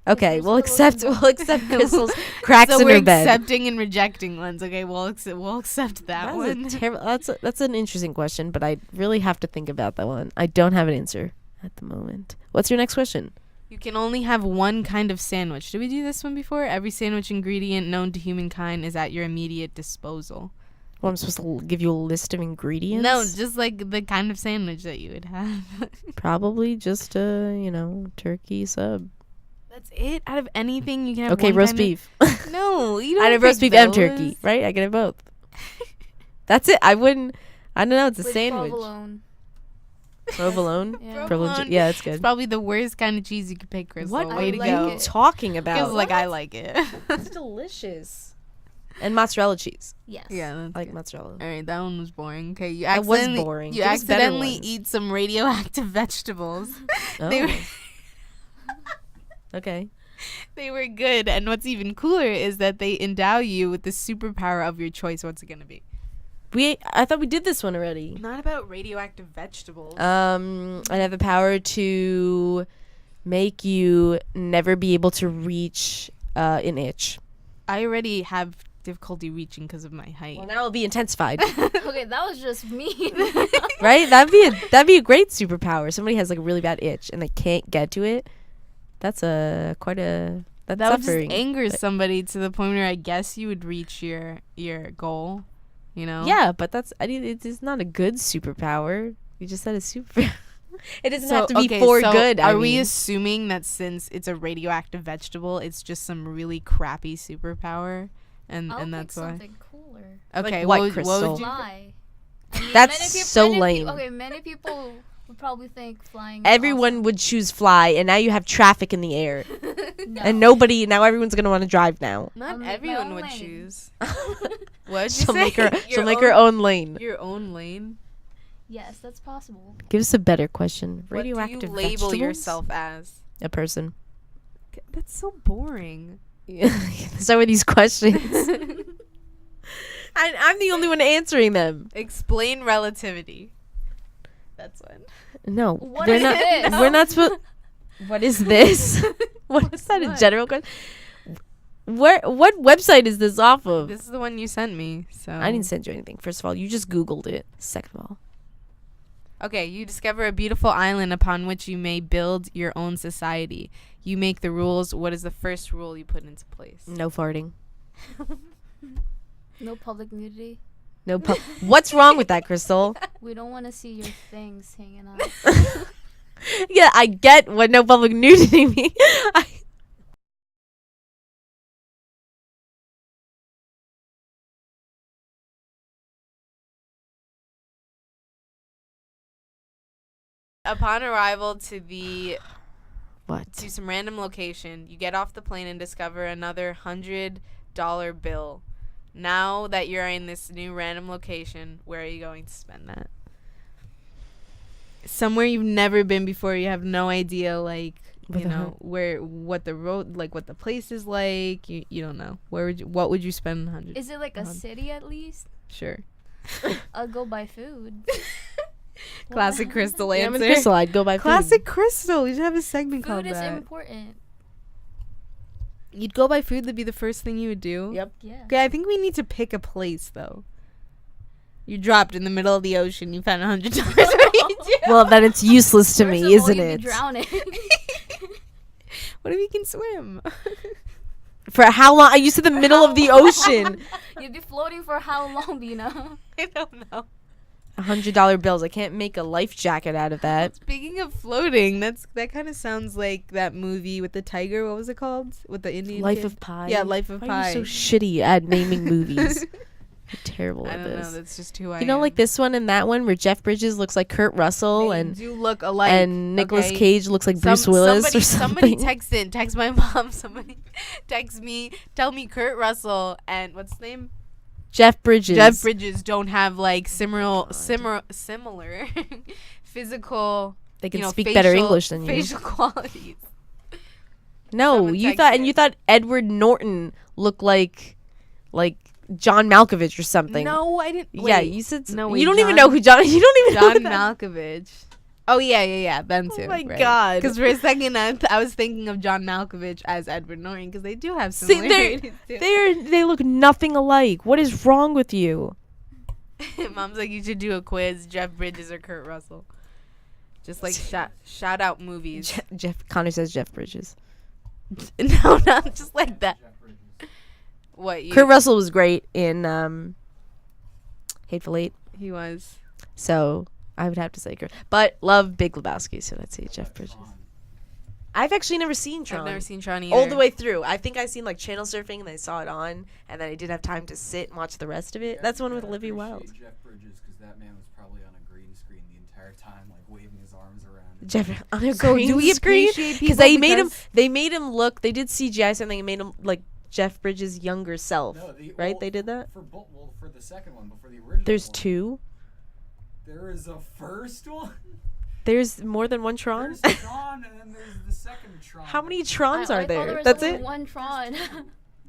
Okay, we'll There's still accept Crystal's cracks So in we're her bed. accepting and rejecting ones. Okay, we'll accept that one. That's an interesting question, but I really have to think about that one. I don't have an answer at the moment. What's your next question? You can only have one kind of sandwich. Did we do this one before? Every sandwich ingredient known to humankind is at your immediate disposal. Well, I'm supposed to give you a list of ingredients? No, just like the kind of sandwich that you would have. Probably just a, turkey sub. That's it? Out of anything you can have Okay, one roast kind beef. Of, no, you don't I have roast pick beef and those. turkey, right? I can have both. That's it. I don't know. It's a With sandwich. provolone. Provolone? Yeah. Provolone. Yeah, it's It's good. probably the worst kind of cheese you could pick, Crystal. What Way I to like go. it. Talking Feels about? like I like it. It's delicious. And mozzarella cheese. Yes. Yeah, that's I like good. mozzarella. All right, that one was boring. Okay, you That was accidentally boring. You Give us better accidentally ones. eat some radioactive vegetables. They Oh. were Okay. they were good, and what's even cooler is that they endow you with the superpower of your choice. What's it gonna be? I thought we did this one already. Not about radioactive vegetables. I'd have the power to make you never be able to reach an itch. I already have difficulty reaching because of my height. Well, now it'll be intensified, Okay, that was just me. right? That'd be a great superpower. Somebody has like a really bad itch and they can't get to it. That's that's that would just suffering. anger somebody to the point where I guess you would reach your goal. You know? Yeah, but it's not a good superpower. You just said a superpower. It doesn't have to be for so good. Are we assuming that since it's a radioactive vegetable, it's just some really crappy superpower, and I'll pick that's why? something cooler. Okay, what, what would Crystal? you? Fly. I mean, That's so lame. Okay, many people would probably think flying. is Everyone would choose fly, and now you have traffic in the air, awesome. No. and now everyone's gonna want to drive now. Not I'll make my everyone own would lane. choose. What'd you She'll say? make her Your she'll make her own lane. Your own lane. Yes, that's possible. Give us a better question. What do Radioactive you label vegetables? yourself as? A person. That's so boring. So are these questions. I'm the only one answering them. Explain relativity. That's one. No, What we're is not. this? We're not supposed. What is this? What is that? A what? general question? What website is this off of? This is the one you sent me. So I didn't send you anything. First of all, you just Googled it. Second of all, Okay, you discover a beautiful island upon which you may build your own society. You make the rules. What is the first rule you put into place? no farting. No public nudity. No. What's wrong with that, Crystal? We don't want to see your things hanging out. Yeah, I get what no public nudity means. Upon arrival to What? some random location, you get off the plane and discover another $100 bill. Now that you're in this new random location, where are you going to spend that? Somewhere you've never been before. You have no idea, like, What you the know, what the road, like, what the place is like. You don't know. What would you spend 100? Is it like a city at least? Sure. I'll go buy food. Classic Crystal Yeah, I'm answer. with Crystal. I'd go buy Classic Crystal. We should have a segment called Food is that. important. You'd go buy food. That'd be the first thing you would do. Yep. Yeah. Okay, I think we need to pick a place though. You dropped in the middle of the ocean. You found $100. What do you do? Well, then it's useless to First me, of all, isn't you'd it? be drowning. What if you can swim? For how long? You said the middle of the ocean. You'd be floating for how long, Bina? I don't know. $100 bills. I can't make a life jacket out of that. Speaking of floating, that kind of sounds like that movie with the tiger. What was it called? With the Indian Life kid? of Pi. Yeah, Life of Why Pi. are you so shitty at naming movies? You're terrible I at don't know. this. That's just who I am. You know, like this one and that one where Jeff Bridges looks like Kurt Russell They and do look alike. Nicolas okay? Cage looks like Bruce Willis or Somebody something. text my mom. Somebody text me. Tell me Kurt Russell and what's his name? Jeff Bridges. Jeff Bridges don't have like similar physical. They can you know, speak better facial- English than you. Facial qualities. No, Someone you text thought, it. and you thought Edward Norton looked like John Malkovich or something. No, I didn't. Yeah, wait. you said. No, you wait, don't even John- know who John. You don't even John know. Malkovich. Oh yeah, them too. Oh my God. Because for a second I was thinking of John Malkovich as Edward Norton because they do have See, similarities. they look nothing alike. What is wrong with you? Mom's like, you should do a quiz, Jeff Bridges or Kurt Russell. Just like shout out movies. Connor says Jeff Bridges. No, not just like that. What? Kurt Russell was great in Hateful Eight. He was. So I would have to say Kurt. But love Big Lebowski, so let's see Jeff Bridges. I've actually never seen Tron. I've never seen Tron either. All the way through. I think I seen like channel surfing and I saw it on, and then I didn't have time to sit and watch the rest of it. That's the one with Olivia Wilde. Jeff Bridges, because that man was probably on a green screen the entire time, like waving his arms around. Jeff on a So green do we screen appreciate because people they made him look. They did CGI something and made him like Jeff Bridges' younger self. No, right? well, they did that. For the second one, but for the original. There's one, two. There is a first one. There's more than one Tron. There's Tron, and then there's the second Tron. How many Trons are I thought there? was That's only it. one Tron.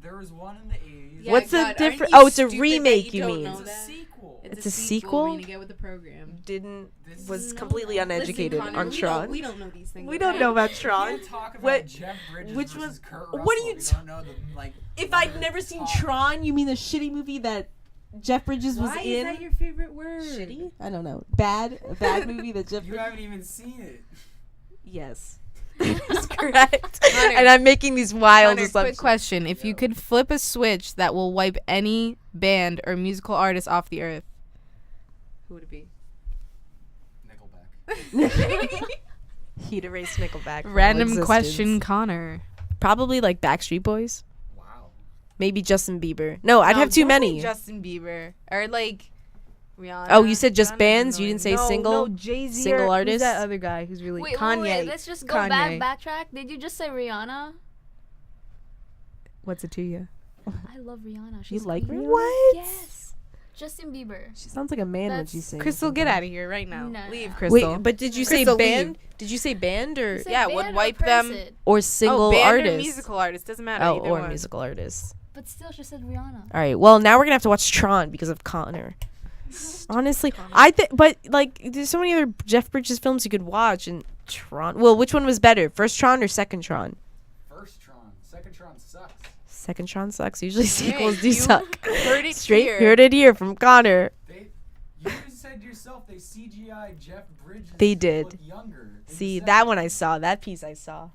There was one in the 80s. Yeah, What's the God, difference? aren't you Oh, it's a stupid that remake. You don't mean? know It's a that? sequel. It's a sequel? We need to get with the program. Was completely uneducated Listen, Connor, on Tron. We don't know these things. We don't know about You Tron. can't talk about What- Jeff Bridges which versus was- Kurt what are Russell you if t- don't know the, like, If one I'd of never the seen top- Tron, you mean the shitty movie that Jeff Bridges was Why in? is that your favorite word? Shitty? I don't know. Bad? A bad movie that Jeff You Bridges... haven't even seen it. Yes. That's correct. Connor. And I'm making these wild Connor, assumptions. quick question. If you could flip a switch that will wipe any band or musical artist off the earth, who would it be? Nickelback. He'd erase Nickelback. from all Random existence. question, Connor. Probably like Backstreet Boys. Wow. Maybe Justin Bieber. No, I'd No, have too don't say many. Justin Bieber or like Rihanna. Oh, you said just Rihanna's bands? You didn't annoying. say no, single- No, Jay-Z single or artist? Who's that other guy who's really Wait, Kanye? wait, let's just go Kanye. backtrack. Did you just say Rihanna? What's it to you? I love Rihanna. She's like queen. Rihanna? What? Yes. Justin Bieber. She sounds like a man when That's- she's saying Crystal, get out of here right now. No. Leave, Crystal. Wait, but did you say Crystal, band? leave. Did you say band or You said yeah, band would or wipe them- person? or single band artist? or musical artist doesn't matter. Oh, either or one. musical artist. But still, she said Rihanna. All right. Well, now we're gonna have to watch Tron because of Connor. Honestly, but like, there's so many other Jeff Bridges films you could watch, and Tron. Well, which one was better, first Tron or second Tron? First Tron. Second Tron sucks. Second Tron sucks. Usually Hey, sequels do you suck. Heard it Straight here. heard it here from Connor. You just said yourself they CGI Jeff Bridges. They to did. look younger. in the See, second that one one. I saw. That piece I saw.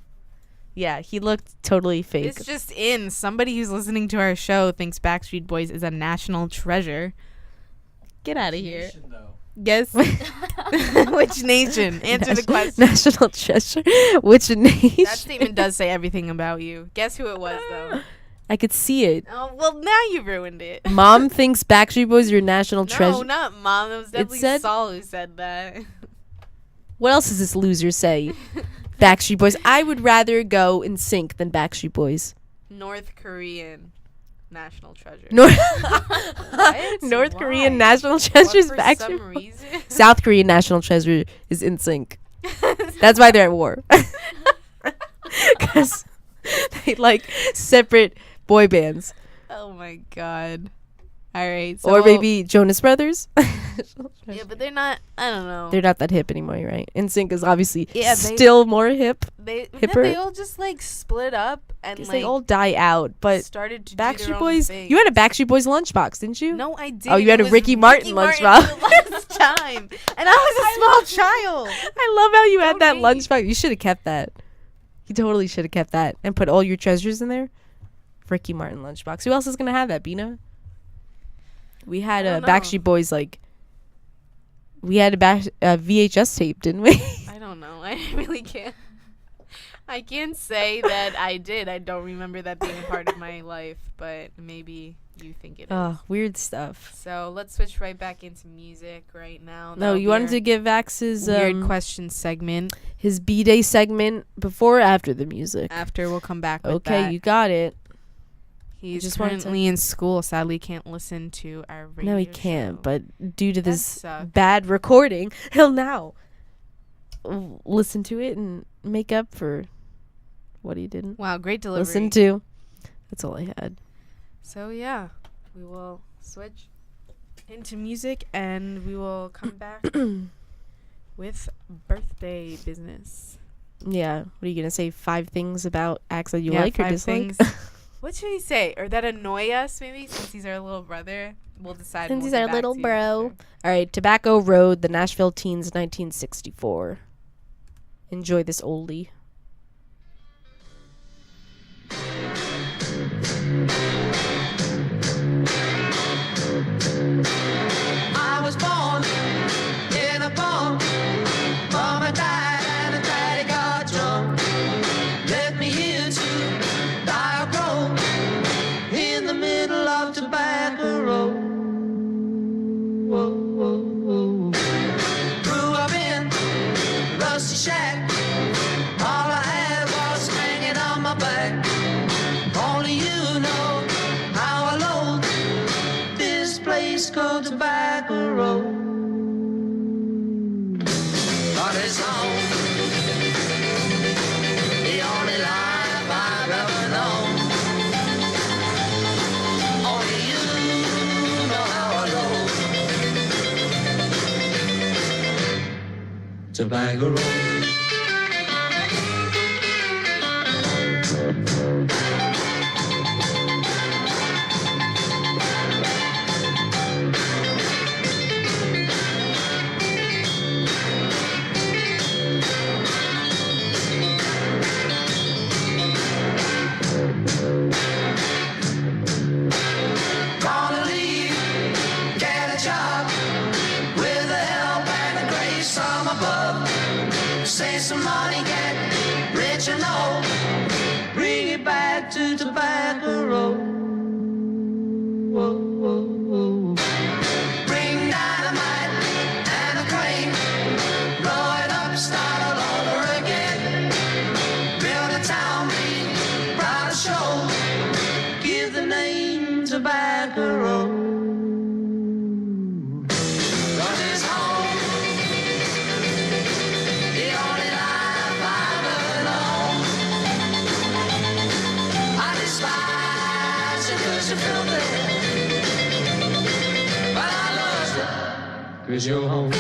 Yeah, he looked totally fake. It's just in. Somebody who's listening to our show thinks Backstreet Boys is a national treasure. Get out of here. Nation, though. Guess which nation? Answer the question. National treasure. Which nation? That statement does say everything about you. Guess who it was, though? I could see it. Oh, well, now you ruined it. Mom thinks Backstreet Boys are your national No, treasure. not Mom. It was definitely said- Saul who said that. What else does this loser say? Backstreet Boys. I would rather go in sync than Backstreet Boys. North Korean national treasure. North, What? North Why? Korean national What, treasure is for Backstreet some Boys. reason? South Korean national treasure is in sync. That's why they're at war. Because they like separate boy bands. Oh my god. All right. So Or maybe Jonas Brothers. Yeah, but they're not. I don't know. They're not that hip anymore, right? NSYNC is obviously Yeah, they- still more hip. They hipper. they all just like split up and Because like they all die out. But started to do their Backstreet own Boys, thing. you had a Backstreet Boys lunchbox, didn't you? No, I didn't. Oh, you had It a was Ricky Martin lunchbox. the last time, and I was a small child. I love how you had that Don't hate. lunchbox. You should have kept that. You totally should have kept that and put all your treasures in there. Ricky Martin lunchbox. Who else is gonna have that, Bina? We had I a don't know. Backstreet Boys like. We had a VHS tape, didn't we? I don't know. I really can't. I can't say that I did. I don't remember that being a part of my life, but maybe you think it is. Oh, weird stuff. So let's switch right back into music right now. No, you wanted to give Vax his weird question segment. his B-Day segment before or after the music. After we'll come back with Okay, that. you got it. He's just wanted to- currently in school. Sadly, can't listen to our radio No, he can't. show. But due to That this sucks. bad recording, he'll now listen to it and make up for what he didn't Wow, great delivery. listen to. That's all I had. So yeah, we will switch into music and we will come back with birthday business. Yeah. What are you gonna say? 5 things about acts that you Yeah, like or 5 dislike? things. What should we say? Or that annoy us, maybe, since he's our little brother. We'll decide. Since we'll he's get our back little to you bro. after. All right, Tobacco Road, the Nashville Teens, 1964. Enjoy this oldie. I was born in a barn. Mama died and a daddy got drunk. Left me here to die or grow in the middle of Tobacco Road. Whoa, whoa, whoa. Grew up in a rusty shack. All I had was hanging on my back. Only you know how alone this place called Tobacco Road. But it's home, the only life I've ever known. Only you know how alone Tobacco Road. Gonna leave, get a job with the help and the grace from above. Save some money, get rich and old. Bring it back to Tobacco Road. Whoa, whoa, whoa. Bring dynamite and a crane. Blow it up, start all over again. Build a town, be proud to show. Give the name Tobacco Road. 'Cause it's home, the only life I've ever known. I despise you 'cause you're filthy, but I love you 'cause you're home.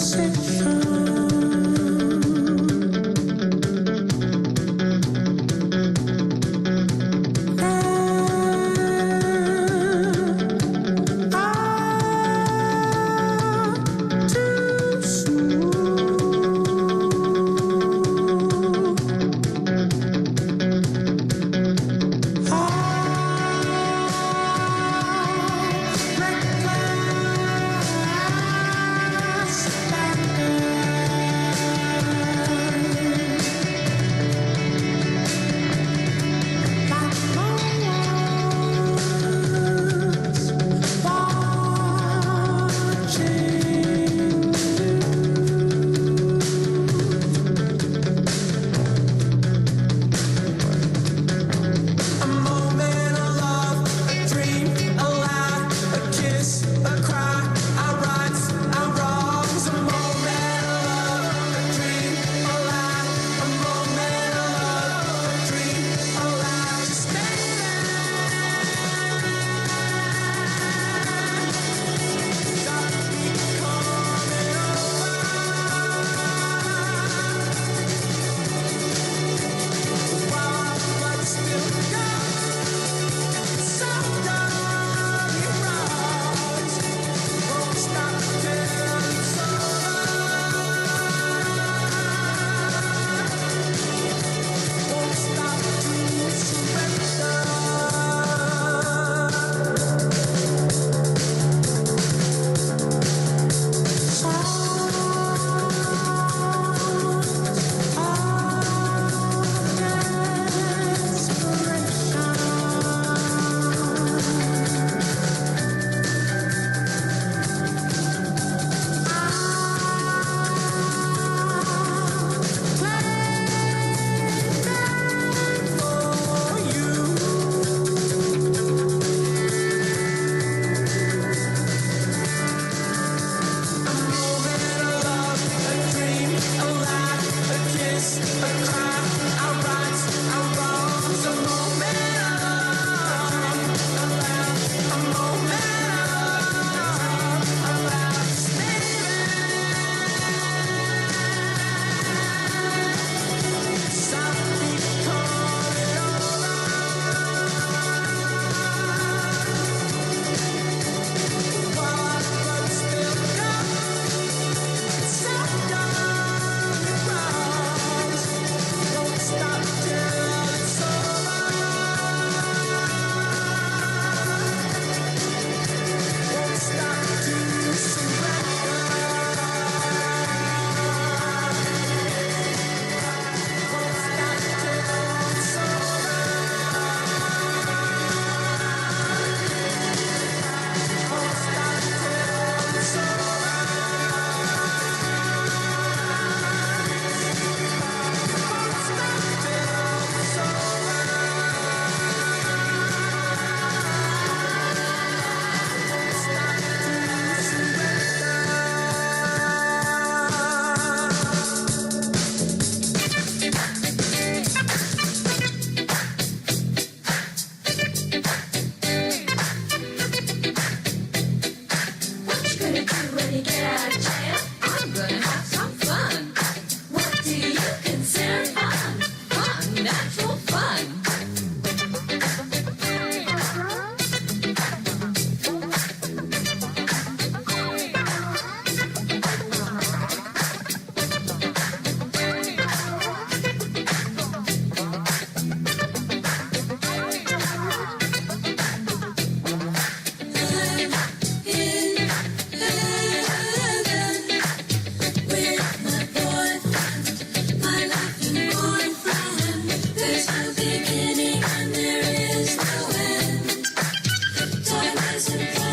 Despacito.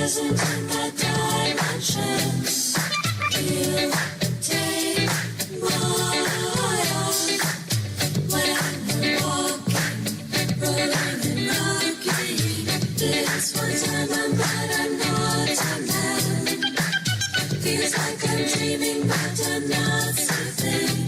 present in that dimension. You take my arm when we're walking, rolling and rocking. This one time I'm but I'm not a man. Feels like I'm dreaming, but I'm not sleeping.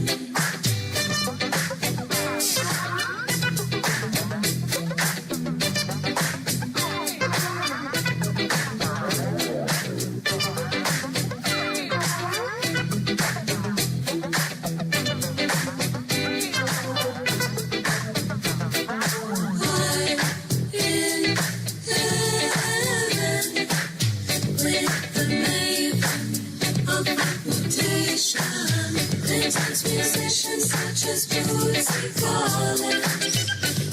Musicians such as music calling.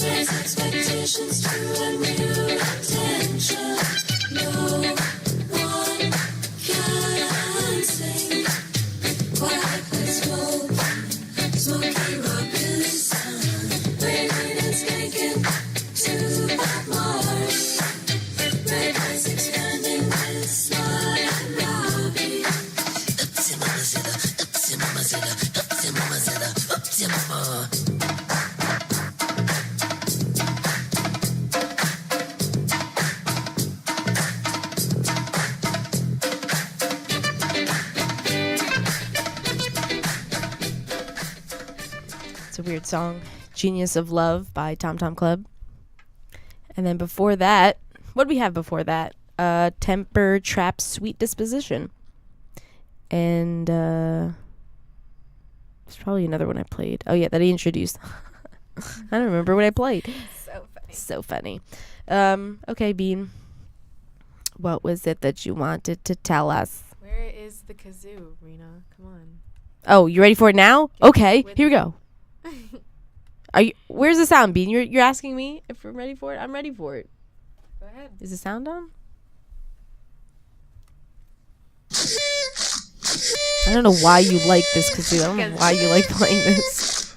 Raise expectations to a new attention. No one can sing quite like Smokey Robinson. Raining and skanking to Bob Marley. Red eyes expanding with smile and Robbie. Upsy mama zilla, upsy mama zilla, upsy mama zilla, upsy mama. It's a weird song. Genius of Love by Tom Tom Club. And then before that, what did we have before that? Temper Trap Sweet Disposition. And there's probably another one I played. Oh yeah, that he introduced. I don't remember what I played. So funny. Okay, Bean. What was it that you wanted to tell us? Where is the kazoo, Rena? Come on. Oh, you ready for it now? Okay, here we go. Are you? Where's the sound, Bean? You're asking me if I'm ready for it. I'm ready for it. Go ahead. Is the sound on? I don't know why you like this kazoo. I don't know why you like playing this.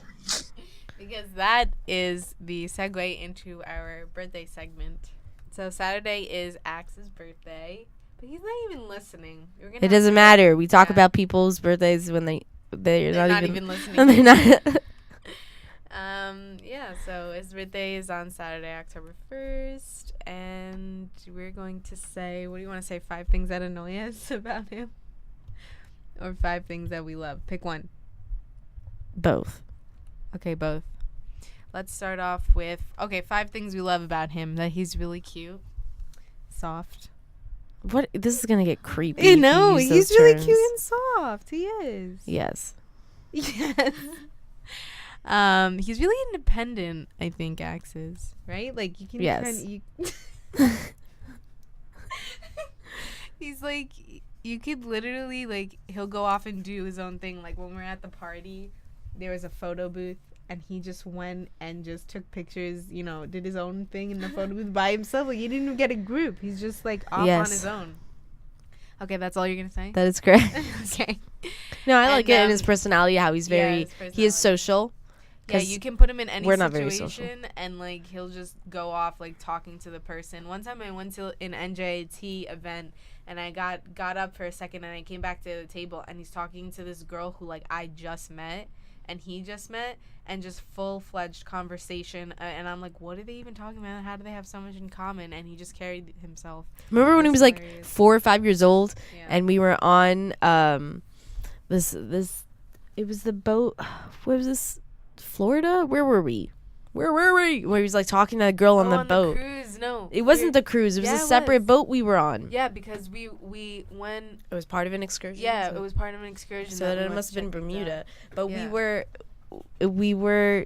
Because that is the segue into our birthday segment. So Saturday is Axe's birthday, but he's not even listening. It doesn't matter. We talk about people's birthdays when they're not even even listening. And they're not. Yeah, so his birthday is on Saturday, October 1st, and we're going to say, what do you want to say, 5 things that annoy us about him? Or 5 things that we love? Pick one. Both. Okay, both. Let's start off with, 5 things we love about him. That he's really cute, soft. What? This is gonna get creepy. You if know, use he's those really terms. cute and soft. He is. Yes. Yes. He's really independent, I think, Axe is. Right? Like, you can Yes. He's like, you could literally, like, he'll go off and do his own thing. Like, when we're at the party, there was a photo booth, and he just went and just took pictures, you know, did his own thing in the photo booth by himself. Like, he didn't even get a group. He's just, like, off on his own. Okay, that's all you're going to say? That is correct. Okay. No, I like it in his personality, how he's very, he is social. Yeah, you can put him in any we're not very social. situation, and like he'll just go off like talking to the person. One time I went to an NJIT event, and I got up for a second, and I came back to the table, and he's talking to this girl who like I just met, and he just met, and just full-fledged conversation. And I'm like, what are they even talking about? How do they have so much in common? And he just carried himself. Remember when he was hilarious. like 4 or 5 years old, Yeah. and we were on this it was the boat. What was this? Florida? Where were we? Where he was like talking to a girl on the boat. The cruise. No, It wasn't the cruise. It was Yeah, a it separate was. boat we were on. Yeah, because we when It was part of an excursion. yeah, so- it was part of an excursion. So that that we it went must have to been check things Bermuda. out. But Yeah. we were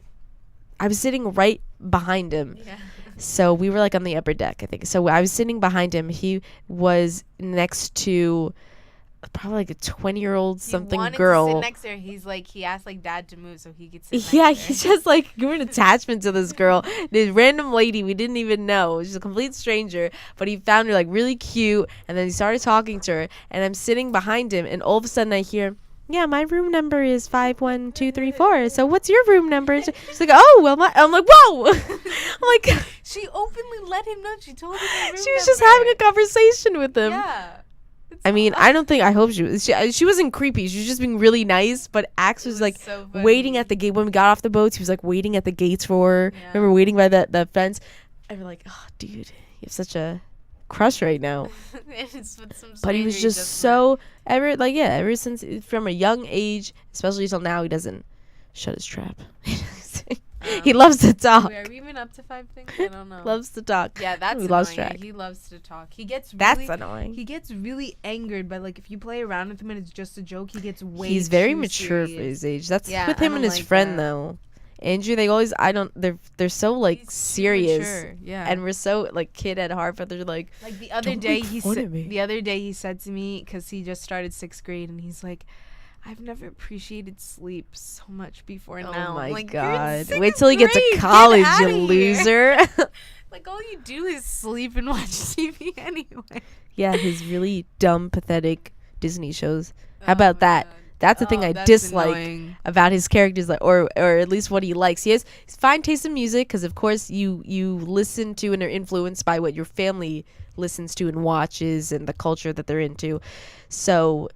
I was sitting right behind him. Yeah. So we were like on the upper deck, I think. So I was sitting behind him. He was next to probably like a 20-year-old something he wanted girl. to sit next to her. He asked like dad to move so he could sit Yeah, next to her. he's just like grew an attachment to this girl. This random lady we didn't even know. She's a complete stranger, but he found her like really cute, and then he started talking to her, and I'm sitting behind him, and all of a sudden I hear, yeah, my room number is 51234. So what's your room number? She's like, oh, well, I'm like, whoa. I'm like, She openly let him know. She told him her room she was just number. having a conversation with him. Yeah. I mean, I hope she was. She wasn't creepy. She was just being really nice. But Axe was like so waiting funny. at the gate when we got off the boats. He was like waiting at the gates for her. Yeah. Remember waiting by the fence? And we're like, oh, dude, you have such a crush right now. It's with some But he was stranger just so ever since from a young age, especially till now, he doesn't shut his trap. He loves to talk. Are we even up to 5 things? I don't know. Loves to talk. Yeah, that's we lost annoying. track. He loves to talk. He gets That's really, annoying. He gets really angered by like if you play around with him and it's just a joke. He gets way. He's very too mature for serious. his age. That's Yeah, with I him and don't his like friend that. though. Andrew, they always they're so like He's too serious. mature, yeah. And we're so like kid at heart, but they're like Like the other "Don't day make he fun said of me." the other day he said to me because he just started 6th grade and he's like, I've never appreciated sleep so much before now. Oh I'm my like, "You're in god. 6th Wait till he gets grade, to get college, outta you here." loser. Like all you do is sleep and watch TV anyway. Yeah, his really dumb, pathetic Disney shows. How Oh about my that? God. That's the thing Oh, I that's dislike annoying. about his characters, like, or at least what he likes. He has fine taste in music because, of course, you listen to and are influenced by what your family listens to and watches and the culture that they're into. So,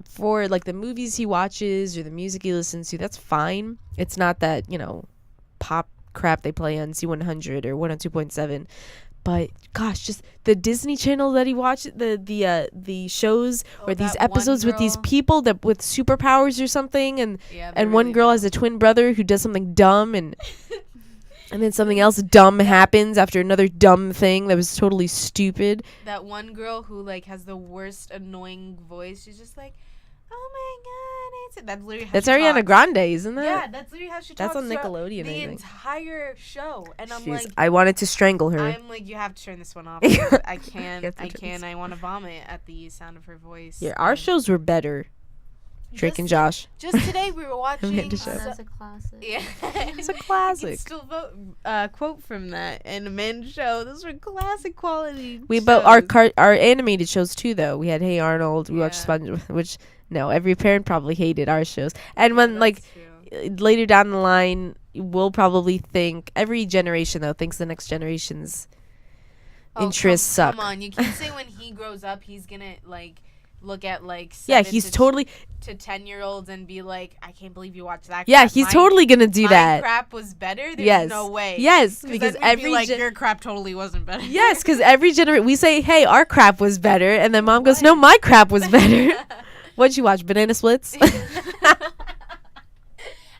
for like the movies he watches or the music he listens to, that's fine. It's not that pop crap they play on C100 or 102.7. But gosh, just the Disney Channel that he watched, the shows or these that one episodes with these girl. people that with superpowers or something, and Yeah, they're and one really girl dumb. has a twin brother who does something dumb, and then something else dumb happens after another dumb thing that was totally stupid. That one girl who like has the worst annoying voice. She's just like, oh my god, it's that's literally how That's she Ariana talks. Grande, isn't that? Yeah, that's literally how she That's talks. on throughout Nickelodeon, I The think. entire show, and I'm She's- like, I wanted to strangle her. I'm like, you have to turn this one off. I can't. You have to I turn can't. this- I want to vomit at the sound of her voice. Yeah, our And shows were better. Drake and Josh. Just today we were watching. getting to show. Oh, that's a classic. Yeah, It's a I can classic. still quote from that and a men's show. Those were classic quality. But our animated shows too, though. We had Hey Arnold. We watched Yeah. Sponge, which no, every parent probably hated our shows. And when That's true. later down the line, we'll probably think every generation though thinks the next generation's interests suck. Come on, you can't say when he grows up he's gonna like look at like Yeah, 7 he's to totally. 10-year-olds and be like, I can't believe you watched that. Yeah, crap. he's My- totally gonna do my that. crap was better. There's Yes. no way. Yes, 'Cause because then we'd be every like gen- your crap totally wasn't better. Yes, because every generation we say, "Hey, our crap was better," and then mom goes, "No, my crap was better." What'd you watch? Banana Splits. How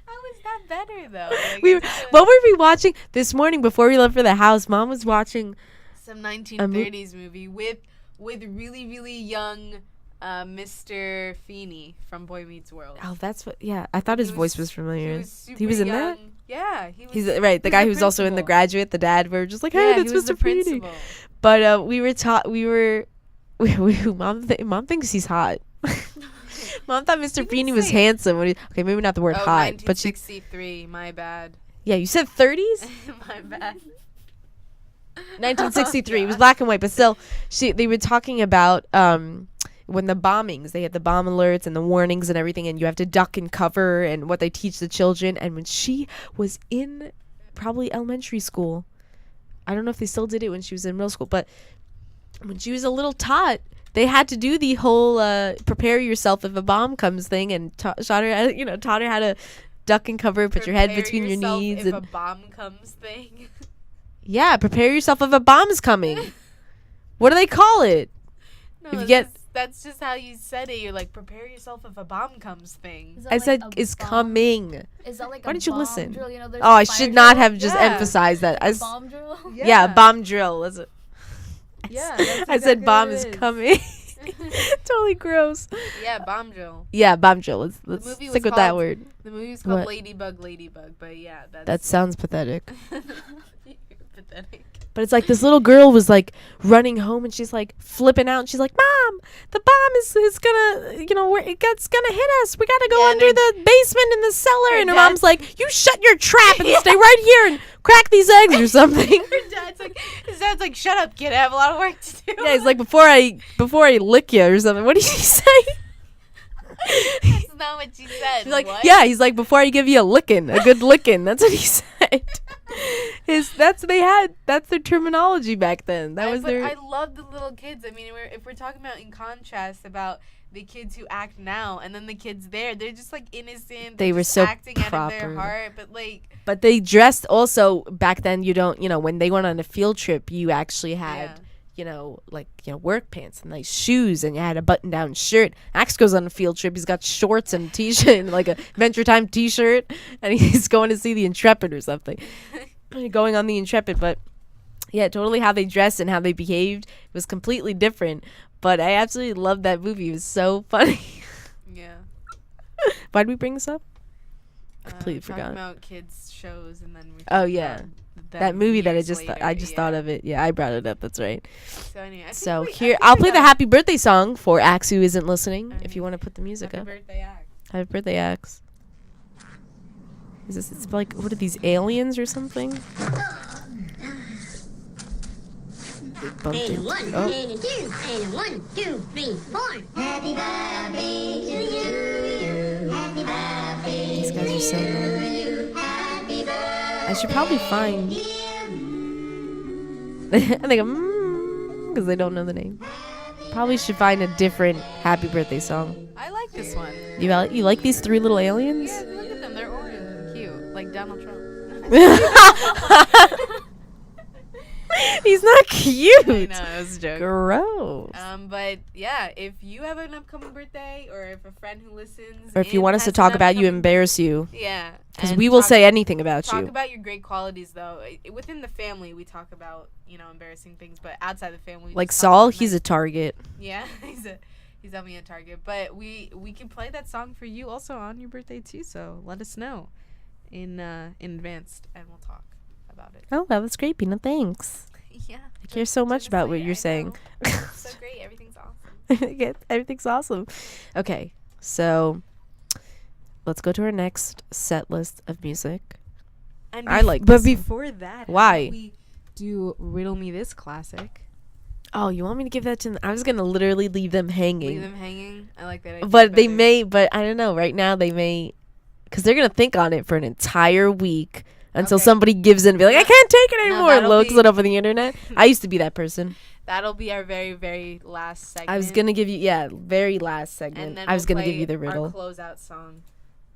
was that better though? Like, we I were, just- what were we watching this morning before we left for the house? Mom was watching. some 1930s movie with really really young Mr. Feeney from Boy Meets World. Oh, that's what. Yeah, I thought his He voice was familiar. super He was in that. young. Yeah, he was. He's right. The guy who's also in The principal. Graduate. The dad. We were just like, "Hey, Yeah, that's he was Mr. the Feeney." principal. But we were taught. Mom thinks he's hot. Mom thought Mr. can Feeney was say- handsome. Okay, maybe not the word Oh, hot, but she. 1963. My bad. Yeah, you said 30s. My bad. 1963. It was black and white, but still, they were talking about when the bombings, they had the bomb alerts and the warnings and everything, and you have to duck and cover, and what they teach the children. And when she was in probably elementary school, I don't know if they still did it when she was in middle school, but when she was a little tot, they had to do the whole prepare yourself if a bomb comes thing, and taught her how to duck and cover, put your head Prepare between your yourself knees, if and a bomb comes thing. yeah, prepare yourself if a bomb's coming. What do they call it? No, If you get- that's just how you said it. You're like, prepare yourself if a bomb comes thing. Is that I like said a is bomb- coming. Is that like Why a didn't you bomb listen? drill? You know, there's Oh, I fire should not drill, have just Yeah. emphasized that. a bomb drill. Yeah, bomb drill. That's it. Yeah, I said bomb is coming. Totally gross. Yeah, bomb drill. Yeah, bomb drill. Let's movie was stick with that called- word. The movie's called What? Ladybug, but yeah, that's That sounds pathetic. You're pathetic. But it's like this little girl was like running home, and she's like flipping out, and she's like, "Mom, the bomb is gonna, it's gonna hit us. We gotta go Yeah, under and the basement in the cellar." And her dad- mom's like, "You shut your trap and stay right here and crack these eggs or something." His dad's like, shut up, kid. I have a lot of work to do. Yeah, he's like, before I lick you or something. What did he say? That's not what she said. He's like, what? yeah. He's like, before I give you a good licking. That's what he said. That's their terminology back then. That was their. I love the little kids. I mean, if we're talking about in contrast about the kids who act now and then the kids there, they're just like innocent. They were just so acting proper. out of their heart, but like. But they dressed also back then. When they went on a field trip, you actually had. Work pants and nice shoes, and you had a button-down shirt. Axe goes on a field trip. He's got shorts and a t-shirt, and like a Adventure Time t-shirt, and he's going to see the Intrepid or something. Going on the Intrepid, but yeah, totally how they dressed and how they behaved was completely different. But I absolutely loved that movie. It was so funny. Yeah. Why did we bring this up? Completely talking forgot. about kids shows, and then we. Oh yeah. That movie that I just later, thought of it. Yeah, I brought it up. That's right. So anyway, I'll play the happy birthday song for Axe who isn't listening. If you want to put the music Happy up. birthday, Axe. Happy birthday, Axe. Is this? It's like, what are these, aliens or something? They bumped into. And Oh. a two, and a 1, 2, 3, 4. Happy birthday to you. Happy birthday. These guys are so annoying. I should probably find. And they go because they don't know the name. Probably should find a different happy birthday song. I like this one. You like these three little aliens? Yeah, look at them. They're orange and cute, like Donald Trump. He's not cute. I know, it was a joke. Gross. But yeah, if you have an upcoming birthday, or if a friend who listens, Or if you want us to talk about you, embarrass you. Yeah. Because and we will talk- say anything about Talk you. about your great qualities, though. Within the family, we talk about embarrassing things, but outside the family, we Like just talk Saul, about he's a nice- target. Yeah, he's definitely a target. But we can play that song for you also on your birthday too. So let us know in advance, and we'll talk about it. Oh, well, that's great, Pina. Thanks. Yeah. I care so much about what you're saying. So great. Everything's awesome. Everything's awesome. Okay, so let's go to our next set list of music. And I like But this one. before that, Why? how about we do Riddle Me This classic? Oh, you want me to give that to them? I was gonna literally leave them hanging. Leave them hanging. I like that idea. But they better. may. But I don't know. Right now, they may, because they're gonna think on it for an entire week until Okay. somebody gives in and be like, I can't take it anymore, and that'll looks be- it up on the internet. I used to be that person. That'll be our very, very last segment. I was gonna give you very last segment. And then I was we'll gonna give play you the riddle. Our closeout song.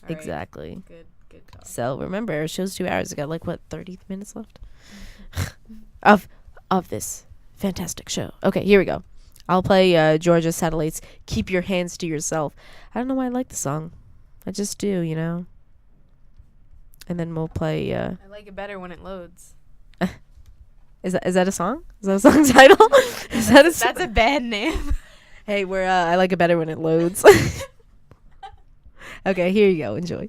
All right. Exactly. Good call. So remember, our show's 2 hours. We got like 30 minutes left of this fantastic show. Okay, here we go. I'll play Georgia Satellites. Keep Your Hands to Yourself. I don't know why I like the song. I just do, And then we'll play. I like it better when it loads. Is that a song? Is that a song title? Is that a That's a bad name. Hey, we're I like it better when it loads. Okay, here you go. Enjoy.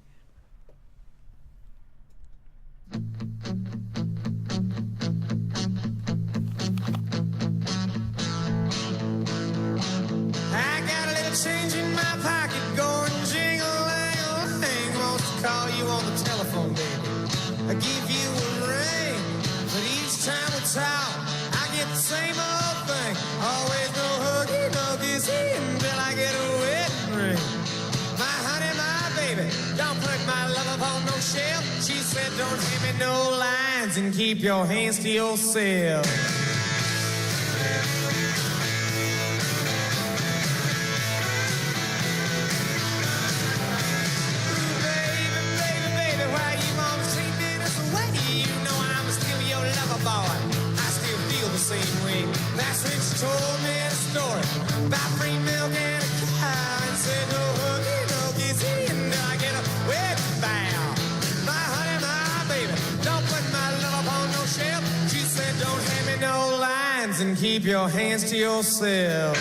I got a little change in my pocket going jingle-lang-a-lang. Wants to call you on the telephone, baby. I give you a ring, but each time we talk, I get the same old thing. Always no huggy, no kissy until I get a wedding ring. My honey, my baby, don't put my love upon no shelf. She said, don't give me no lines and keep your hands to yourself. Baby, why you always treat me this way? You know I'm still your lover boy. I still feel the same way. That's when she told me a story about free milk and a cow, and said no huggy, no kissy, until I get a wedding vow. My honey, my baby, don't put my love upon no shelf. She said don't hand me no lines and keep your hands to yourself.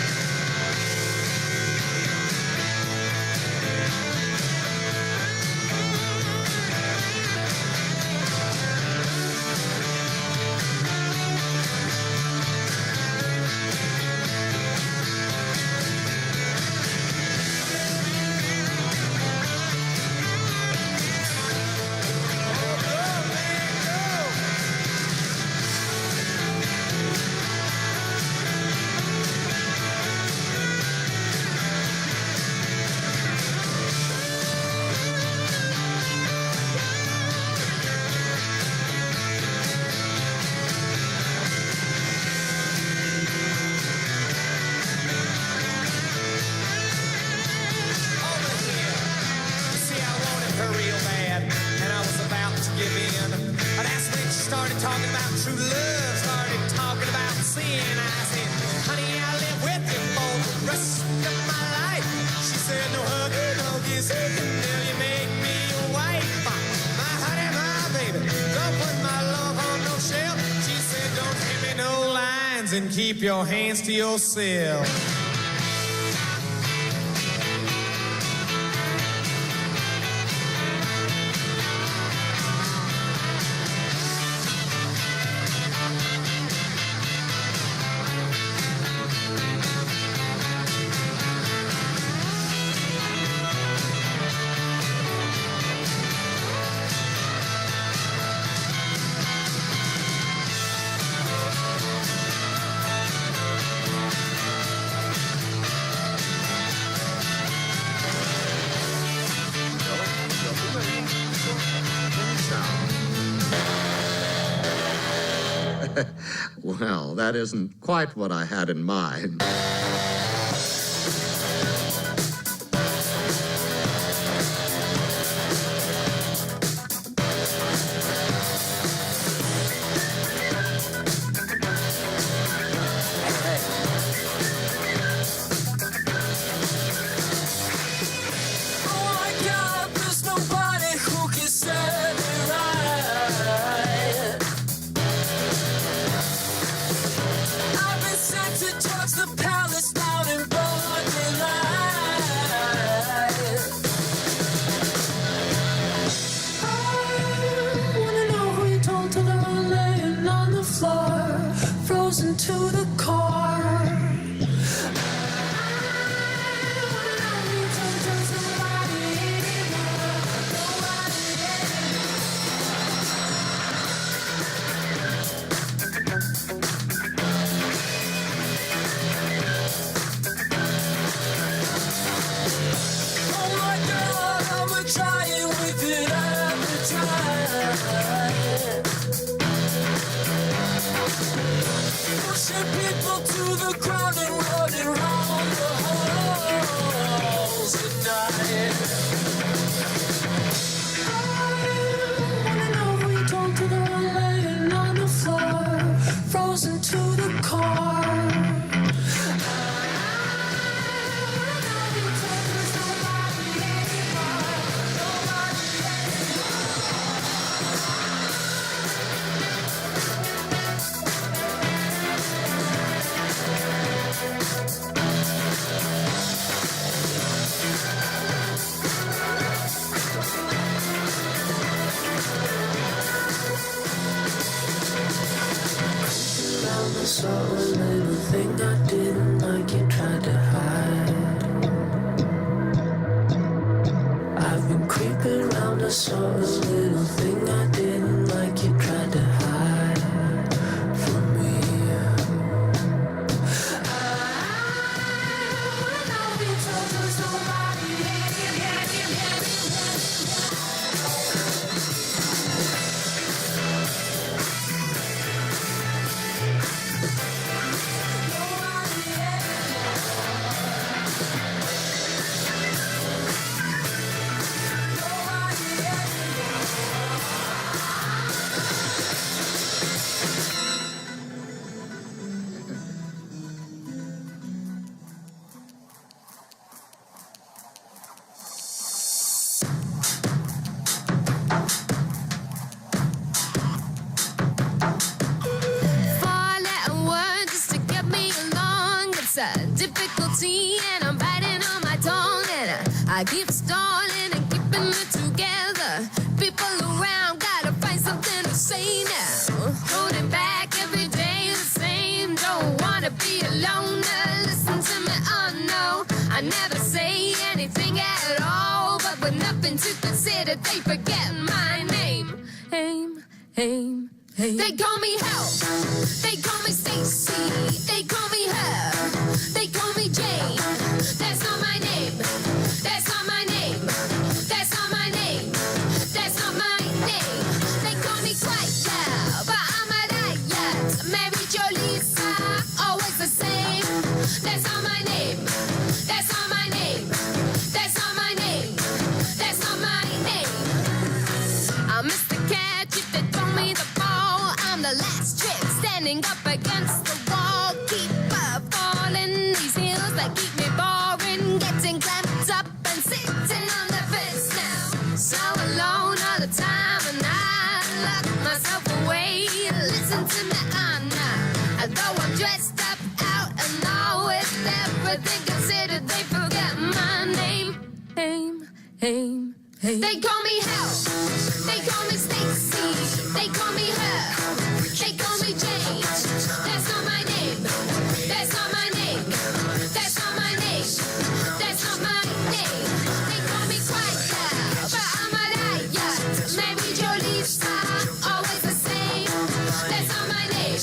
give in. But that's when she started talking about true love, started talking about sin. I said, honey, I'll live with you for the rest of my life. She said, no hugging, no kissing until you make me your wife. My honey, my baby, don't put my love on no shelf. She said, don't give me no lines and keep your hands to yourself. Well, that isn't quite what I had in mind. To the core. Oh my God, I'ma try it with it every time. Pushing people to the ground and running round the halls at night. I wanna know who you told to the one laying on the floor, frozen to the core. I saw a little thing I didn't like, you tried to hide. I've been creeping around, I saw a little thing I didn't like, you tried to hide from me. I know you told us nobody. Difficulty and I'm biting on my tongue and I keep stalling and keeping it together. People around gotta find something to say now. Holding back every day the same. Don't wanna be alone. Listen to me, oh no. I never say anything at all, but with nothing to consider, they forget my name. Hey. They call me Help. They call me Stacy. They call me Her. They call me Jane. That's not my name. That's not my name. That's not my name. That's not my name. They call me Quiet, but I'm a riot. Mary Jo Lisa, always the same. That's not my name. That's not my name. That's not my name. That's not my name. I'm Mr. Cat. that keep me boring, getting clamped up and sitting on the fence now. So alone all the time, and I lock myself away. Listen to me, Anna. Though I'm dressed up out and all with everything considered, they forget my name. They call me Hell. They call me Stacy. They call me Her. They call me Jane. That's not my name. That's not my name. That's not my name. That's not my name. They call me Quiet, but I'm a liar. Mary Jolisa, always the same. That's not my name.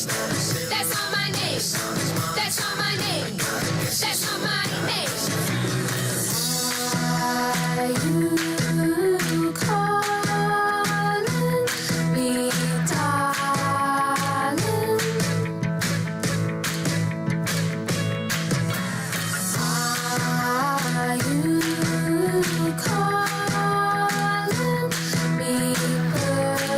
That's not my name. That's not my name. That's not my name. You calling me darling? Are you calling me bird?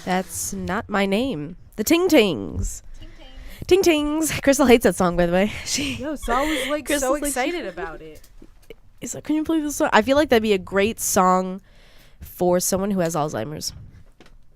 That's not my name. The Ting Tings. Ting Tings. Crystal hates that song, by the way. Yo, Saul was like so Crystal's like- excited about it. He's like, can you play this song? I feel like that'd be a great song for someone who has Alzheimer's.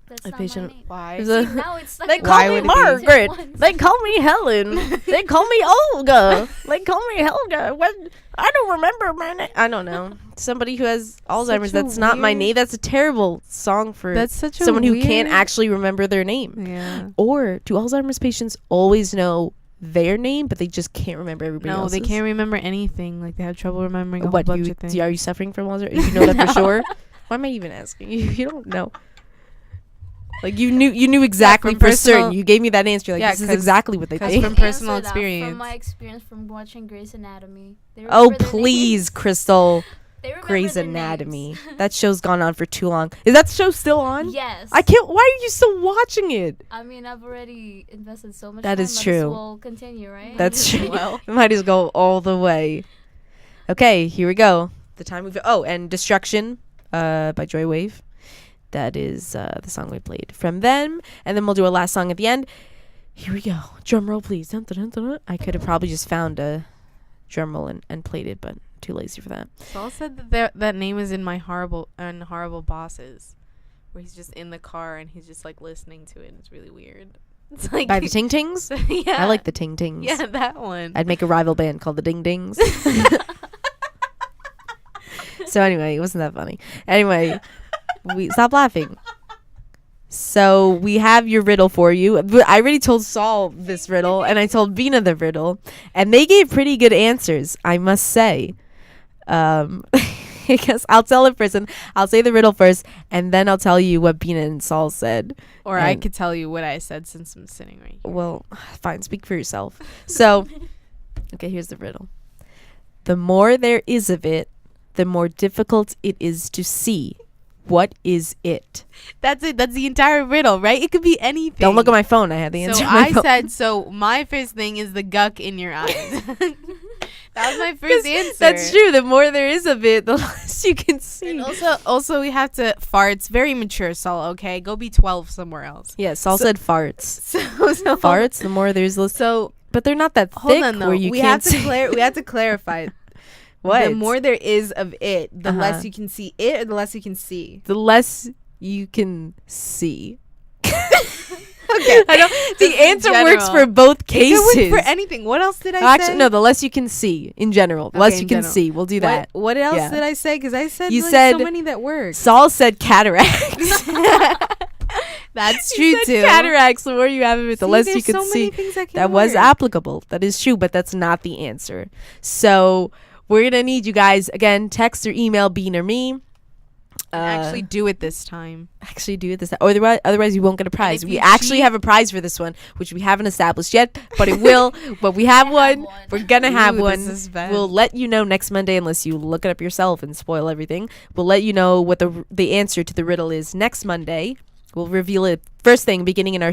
That's A not patient- my name. Why? Is a- See, now it's like They a- call Why me would it be? Margaret. Once. They call me Helen. They call me Olga. They call me Helga. What? I don't remember my name. I don't know. Somebody who has Alzheimer's. a That's not my weird- name. That's a terrible song for That's such a someone who can't weird- actually remember their name. Yeah. Or do Alzheimer's patients always know their name, but they just can't remember everybody No, else's? they can't remember anything. Like they have trouble remembering a whole What? bunch You, of things. are you suffering from Alzheimer's? You know that for sure. Why am I even asking you? You don't know. Like you knew exactly from for personal- certain. You gave me that answer. Like Yeah, this is 'cause- exactly what they 'cause think. from personal Answer that experience. From my experience from watching Grey's Anatomy. They Oh remember their please, names. Crystal. They remember Grey's their Anatomy. names. That show's gone on for too long. Is that show still on? Yes. I can't. Why are you still watching it? I mean, I've already invested so much That time. is might as true. well continue, right? That's true. Might as well go all the way. Okay, here we go. The time we've. Oh, and Destruction, by Joy Wave. That is the song we played from them, and then we'll do a last song at the end. Here we go. Drum roll, please. Dun, dun, dun, dun, dun. I could have probably just found a drum roll and played it, but too lazy for that. Saul said that that name is in my horrible bosses, where he's just in the car and he's just like listening to it. It's really weird. It's like By the Ting Tings? Yeah, I like the Ting Tings. Yeah, that one. I'd make a rival band called the Ding Dings. So anyway, it wasn't that funny. Anyway, we stop laughing. So we have your riddle for you. I already told Saul this riddle, and I told Bina the riddle, and they gave pretty good answers, I must say. I guess I'll tell it first, and I'll say the riddle first, and then I'll tell you what Bina and Saul said. Or I And- could tell you what I said since I'm sitting right here. Well, fine, speak for yourself. So, okay, here's the riddle. The more there is of it, the more difficult it is to see. What is it? That's it. That's the entire riddle, right? It could be anything. Don't look at my phone. I have the answer. So on my I phone. said, so my first thing is the guck in your eyes. That was my first answer. That's true. The more there is of it, the less you can see. And also we have to farts. Very mature, Saul. Okay, go be 12 somewhere else. Yeah, Saul said farts. So Farts. The more there's less. So, but they're not that thick. hold on though. Where you We can't have to we have to clarify. What? The more there is of it, the less you can see it, or the less you can see. The less you can see. Okay, I don't. The answer works for both cases. It could work for anything. What else did I say? Actually, no. The less you can see in general. The less you can see. We'll do that. What else Yeah. did I say? Because I said You like said so many that work. Saul said cataracts. That's He true said too. Cataracts. The more you have of it, the less you there's can so see. many things that can That was work. applicable. That is true, but that's not the answer. So we're gonna need you guys again. Text or email Bean or me. Actually do it this time. Actually do it this time. Otherwise you won't get a prize. if We you actually cheat- have a prize for this one, which we haven't established yet, but it will. But we have one. We're gonna have Ooh, one. this is bad. We'll let you know next Monday, unless you look it up yourself and spoil everything. We'll let you know what the answer to the riddle is next Monday. We'll reveal it first thing beginning of the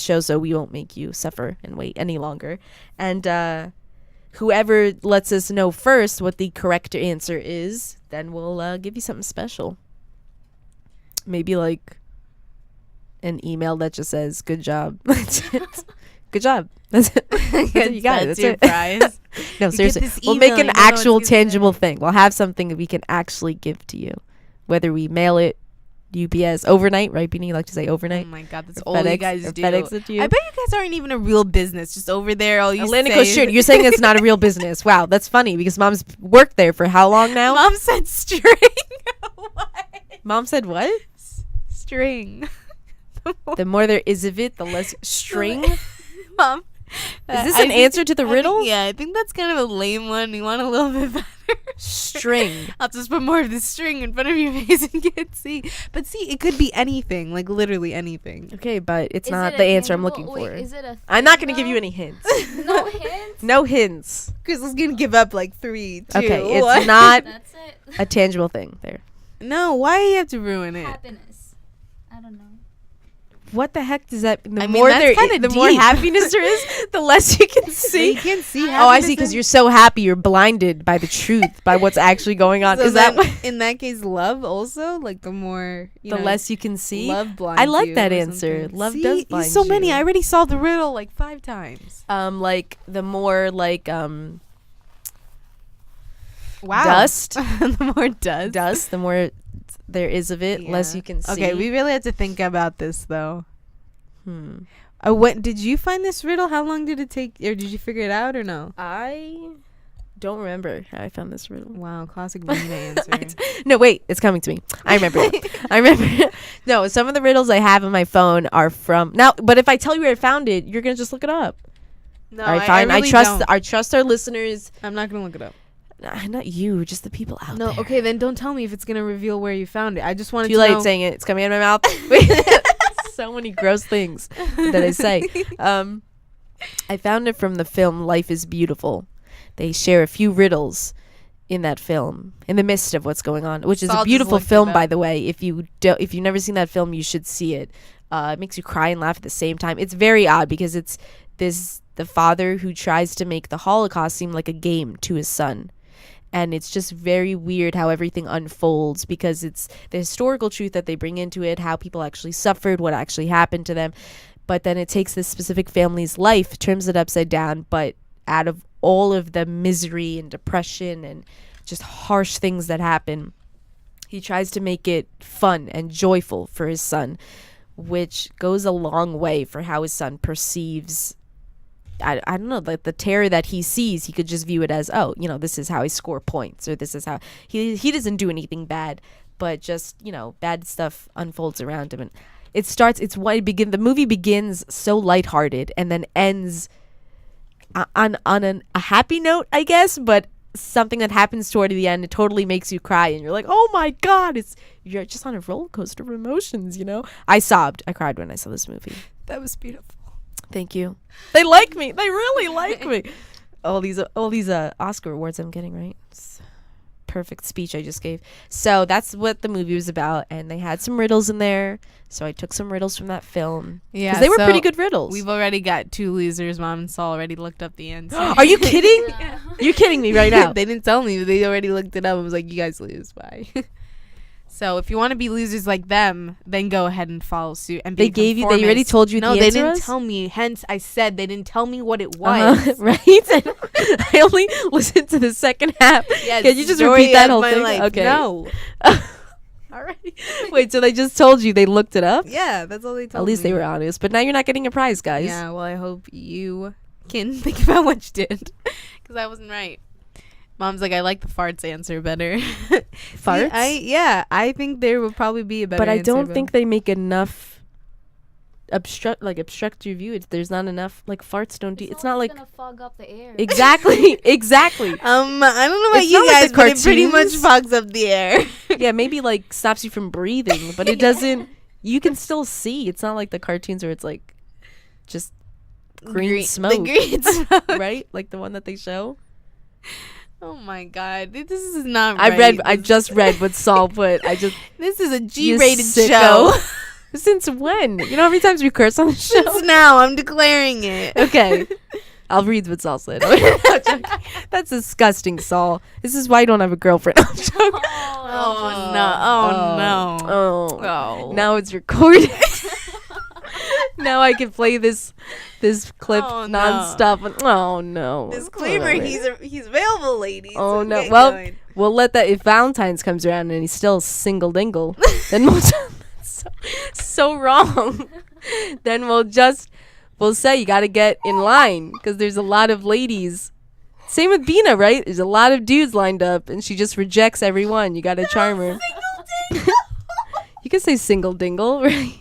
show, so we won't make you suffer and wait any longer. And whoever lets us know first what the correct answer is, then we'll give you something special. Maybe like an email that just says "Good job." That's it. Good job. That's it. That's it. You got it. That's your it. prize. No, You get seriously. this We'll make email, an you don't know what actual it's gonna tangible thing. We'll have something that we can actually give to you, whether we mail it, UPS, overnight, right? Beanie, you like to say overnight. Oh my God, that's Or all you FedEx, guys or do. FedEx it to you. I bet you guys aren't even a real business. Just over there, all you Atlantic say. Coast Shirt. You're saying it's not a real business. Wow, that's funny because Mom's worked there for how long now? Mom said string. Mom said what? String. The more there is of it, the less string. Mom. Is this an answer to the riddle? Yeah, I think that's kind of a lame one. You want a little bit better. String. I'll just put more of the string in front of your face and you can see. But see, it could be anything, like literally anything. Okay, but it's Is not it the a answer I'm tangible- looking wait, for. is it a I'm not thing, going to give you though? any hints. No hints. No hints. Crystal's gonna give up like 3, 2, Okay, it's 1. not That's it. a tangible thing there. No, why do you have to ruin it? Happiness. I don't know. What the heck does that? The I mean, more that's there, kinda the more deep. happiness there is, the less you can see. You can't see. Oh, I see. Because you're so happy, you're blinded by the truth, by what's actually going on. So Is that then, what? in that case, love also? Like the more, The less you can see. love blinds I like you that or answer. something. Love See? does blind so many. you. I already saw the riddle like 5 times. Like the more like Wow. dust, The more dust. the more there is of it, less Yeah. you can see. Okay, we really have to think about this though. What did you find this riddle? How long did it take, or did you figure it out or no? I don't remember how I found this riddle. Wow, classic Nina answer. No, wait, it's coming to me. I remember. I remember. No, some of the riddles I have on my phone are from now. But if I tell you where I found it, you're gonna just look it up. No, All right, fine. I really trust. don't. I trust our listeners. I'm not gonna look it up. Nah, not you, just the people out No, there. okay, then don't tell me if it's gonna reveal where you found it. I just wanted Too to late know. saying it. It's coming out of my mouth. So many gross things that I say. I found it from the film Life is Beautiful. They share a few riddles in that film in the midst of what's going on, which is Saul a just beautiful looked it film, up. by the way. If you've never seen that film, you should see it. It makes you cry and laugh at the same time. It's very odd because it's the father who tries to make the Holocaust seem like a game to his son. And it's just very weird how everything unfolds because it's the historical truth that they bring into it, how people actually suffered, what actually happened to them. But then it takes this specific family's life, turns it upside down, but out of all of the misery and depression and just harsh things that happen, he tries to make it fun and joyful for his son, which goes a long way for how his son perceives I don't know, like the terror that he sees. He could just view it as, oh, this is how I score points, or this is how he doesn't do anything bad, but just bad stuff unfolds around him. And the movie begins so lighthearted and then ends on a happy note, I guess, but something that happens toward the end, it totally makes you cry, and you're like, oh my God, you're just on a roller coaster of emotions. I sobbed, I cried when I saw this movie. That was beautiful. Thank you. They like me. They really like me. All these Oscar awards I'm getting, right? It's perfect speech I just gave. So that's what the movie was about, and they had some riddles in there. So I took some riddles from that film. Yeah, because they were so pretty good riddles. We've already got 2 losers. Mom and Saul already looked up the answer. Are you kidding? You're kidding me right now. They didn't tell me. They already looked it up. I was like, you guys lose. Bye. So if you want to be losers like them, then go ahead and follow suit. And be They already told you no, the they answer didn't was? tell me. Hence, I said they didn't tell me what it was. Right? And I only listened to the second half. Yeah, Can you just story repeat that of whole my thing? life. Okay. No. All right. Wait, so they just told you they looked it up? Yeah, that's all they told me. At least they were honest. But now you're not getting a prize, guys. Yeah, well, I hope you can think about what you did. Because I wasn't right. Mom's like, I like the farts answer better. Farts? I think there will probably be a better But I answer, don't think they make enough obstruct your view. There's not enough, like, farts don't do, it's not like gonna fog up the air. exactly. I don't know about It's you not like guys, the but it pretty much cartoons. fogs up the air. Yeah, maybe like stops you from breathing, but it doesn't, you can still see. It's not like the cartoons where it's like just green smoke. The green smoke. Right? Like the one that they show. Oh my god, this is not I right. I just read what Saul put. This is a You G-rated sicko. show. Since when? You know how many times we curse on the show? Since now, I'm declaring it. Okay. I'll read what Saul said. That's disgusting, Saul. This is why you don't have a girlfriend. I'm joking. Oh no! Oh no! Oh. Now it's recorded. Now I can play this clip nonstop. Oh no! Disclaimer: Oh, he's available, ladies. Oh so no! get Well, going. we'll let that. If Valentine's comes around and he's still single dingle, then we'll so wrong. Then we'll say you got to get in line because there's a lot of ladies. Same with Bina, right? There's a lot of dudes lined up, and she just rejects everyone. You got to charm her. You can say single dingle, right?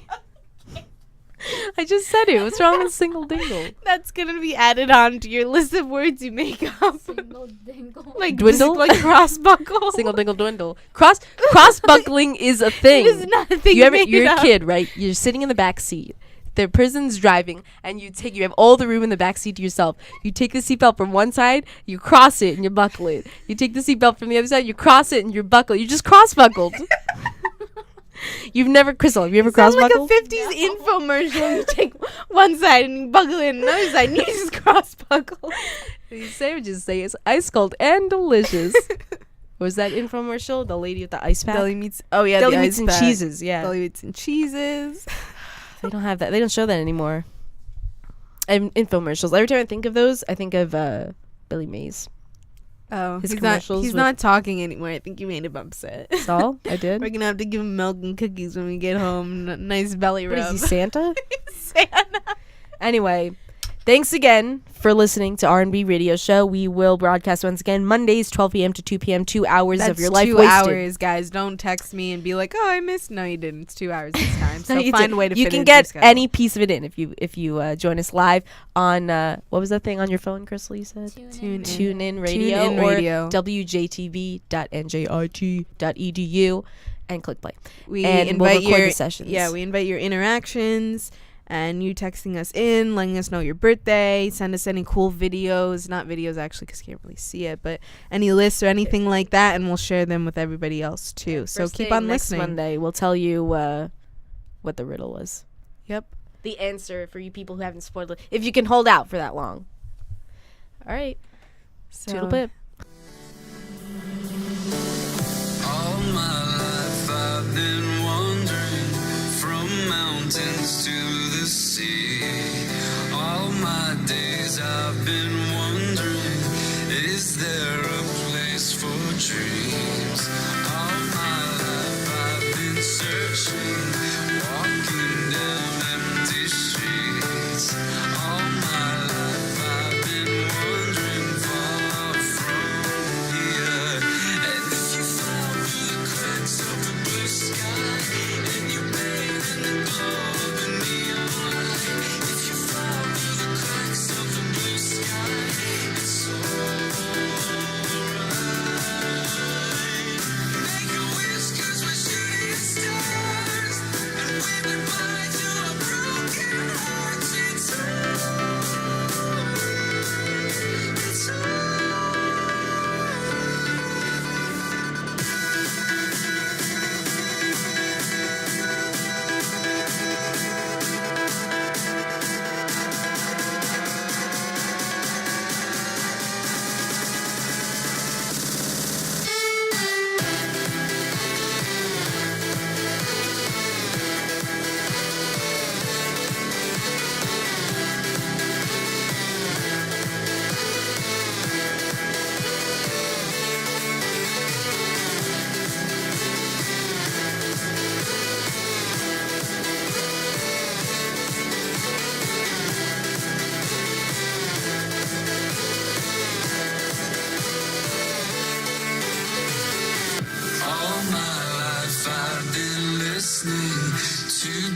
I just said it. What's wrong with single dingle? That's gonna be added on to your list of words you make up. Single dingle. Like Dwindle? like cross buckle. Single dingle dwindle. Cross buckling is a thing. It is not a thing. You're made a up. kid, right? You're sitting in the back seat. The person's driving, and you have all the room in the back seat to yourself. You take the seatbelt from one side, you cross it, and you buckle it. You take the seatbelt from the other side, you cross it, and you buckle it. You just cross buckled. You've never, Crystal, have you ever cross buckled? Like a 50s infomercial. You take one side and you buckle it on another side and you just cross buckle. These sandwiches say it's ice cold and delicious. Was that infomercial? The lady with the ice pack? Deli meats. Oh yeah, Deli the meats ice and pack. cheeses. Yeah, Deli meats and cheeses. they don't have that. They don't show that anymore. And infomercials. Every time I think of those, I think of Billy Mays. Oh, His he's commercials not talking anymore. I think you made him upset. Saul, I did. We're gonna have to give him milk and cookies when we get home. Nice belly What rub. is he, Santa? Santa. Anyway, thanks again for listening to R&B Radio Show. We will broadcast once again Mondays, 12 p.m. to 2 p.m. 2 hours That's of your life 2 wasted. hours, guys. Don't text me and be like, "Oh, I missed." No, you didn't. It's 2 hours this time. So No, you find did. a way to. You fit can it into your get schedule. any piece of it in if you join us live on what was that thing on your phone, Crystal? You said Tune in Radio TuneIn Radio. or wjtv.njit.edu and click play. We and invite we'll record your the sessions. Yeah, we invite your interactions and you texting us in, letting us know your birthday. Send us any cool videos, not videos actually, because you can't really see it, but any lists or anything like that, and we'll share them with everybody else too. So First keep thing on next listening. Monday, we'll tell you what the riddle was. Yep. The answer for you people who haven't spoiled it, if you can hold out for that long. All right. So, Toodle pip. All my life I've been wandering from mountains to the sea. All my days I've been wondering, is there a place for dreams? All my life I've been searching, walking down empty streets. All my life I've been wandering far from here. And if you fall through the cracks of the blue sky, and you bathe in the glow of the neon light, if you fall through the cracks of the blue sky, it's alright.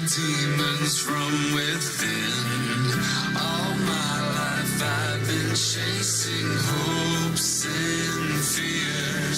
demons from within. All my life I've been chasing hopes and fears.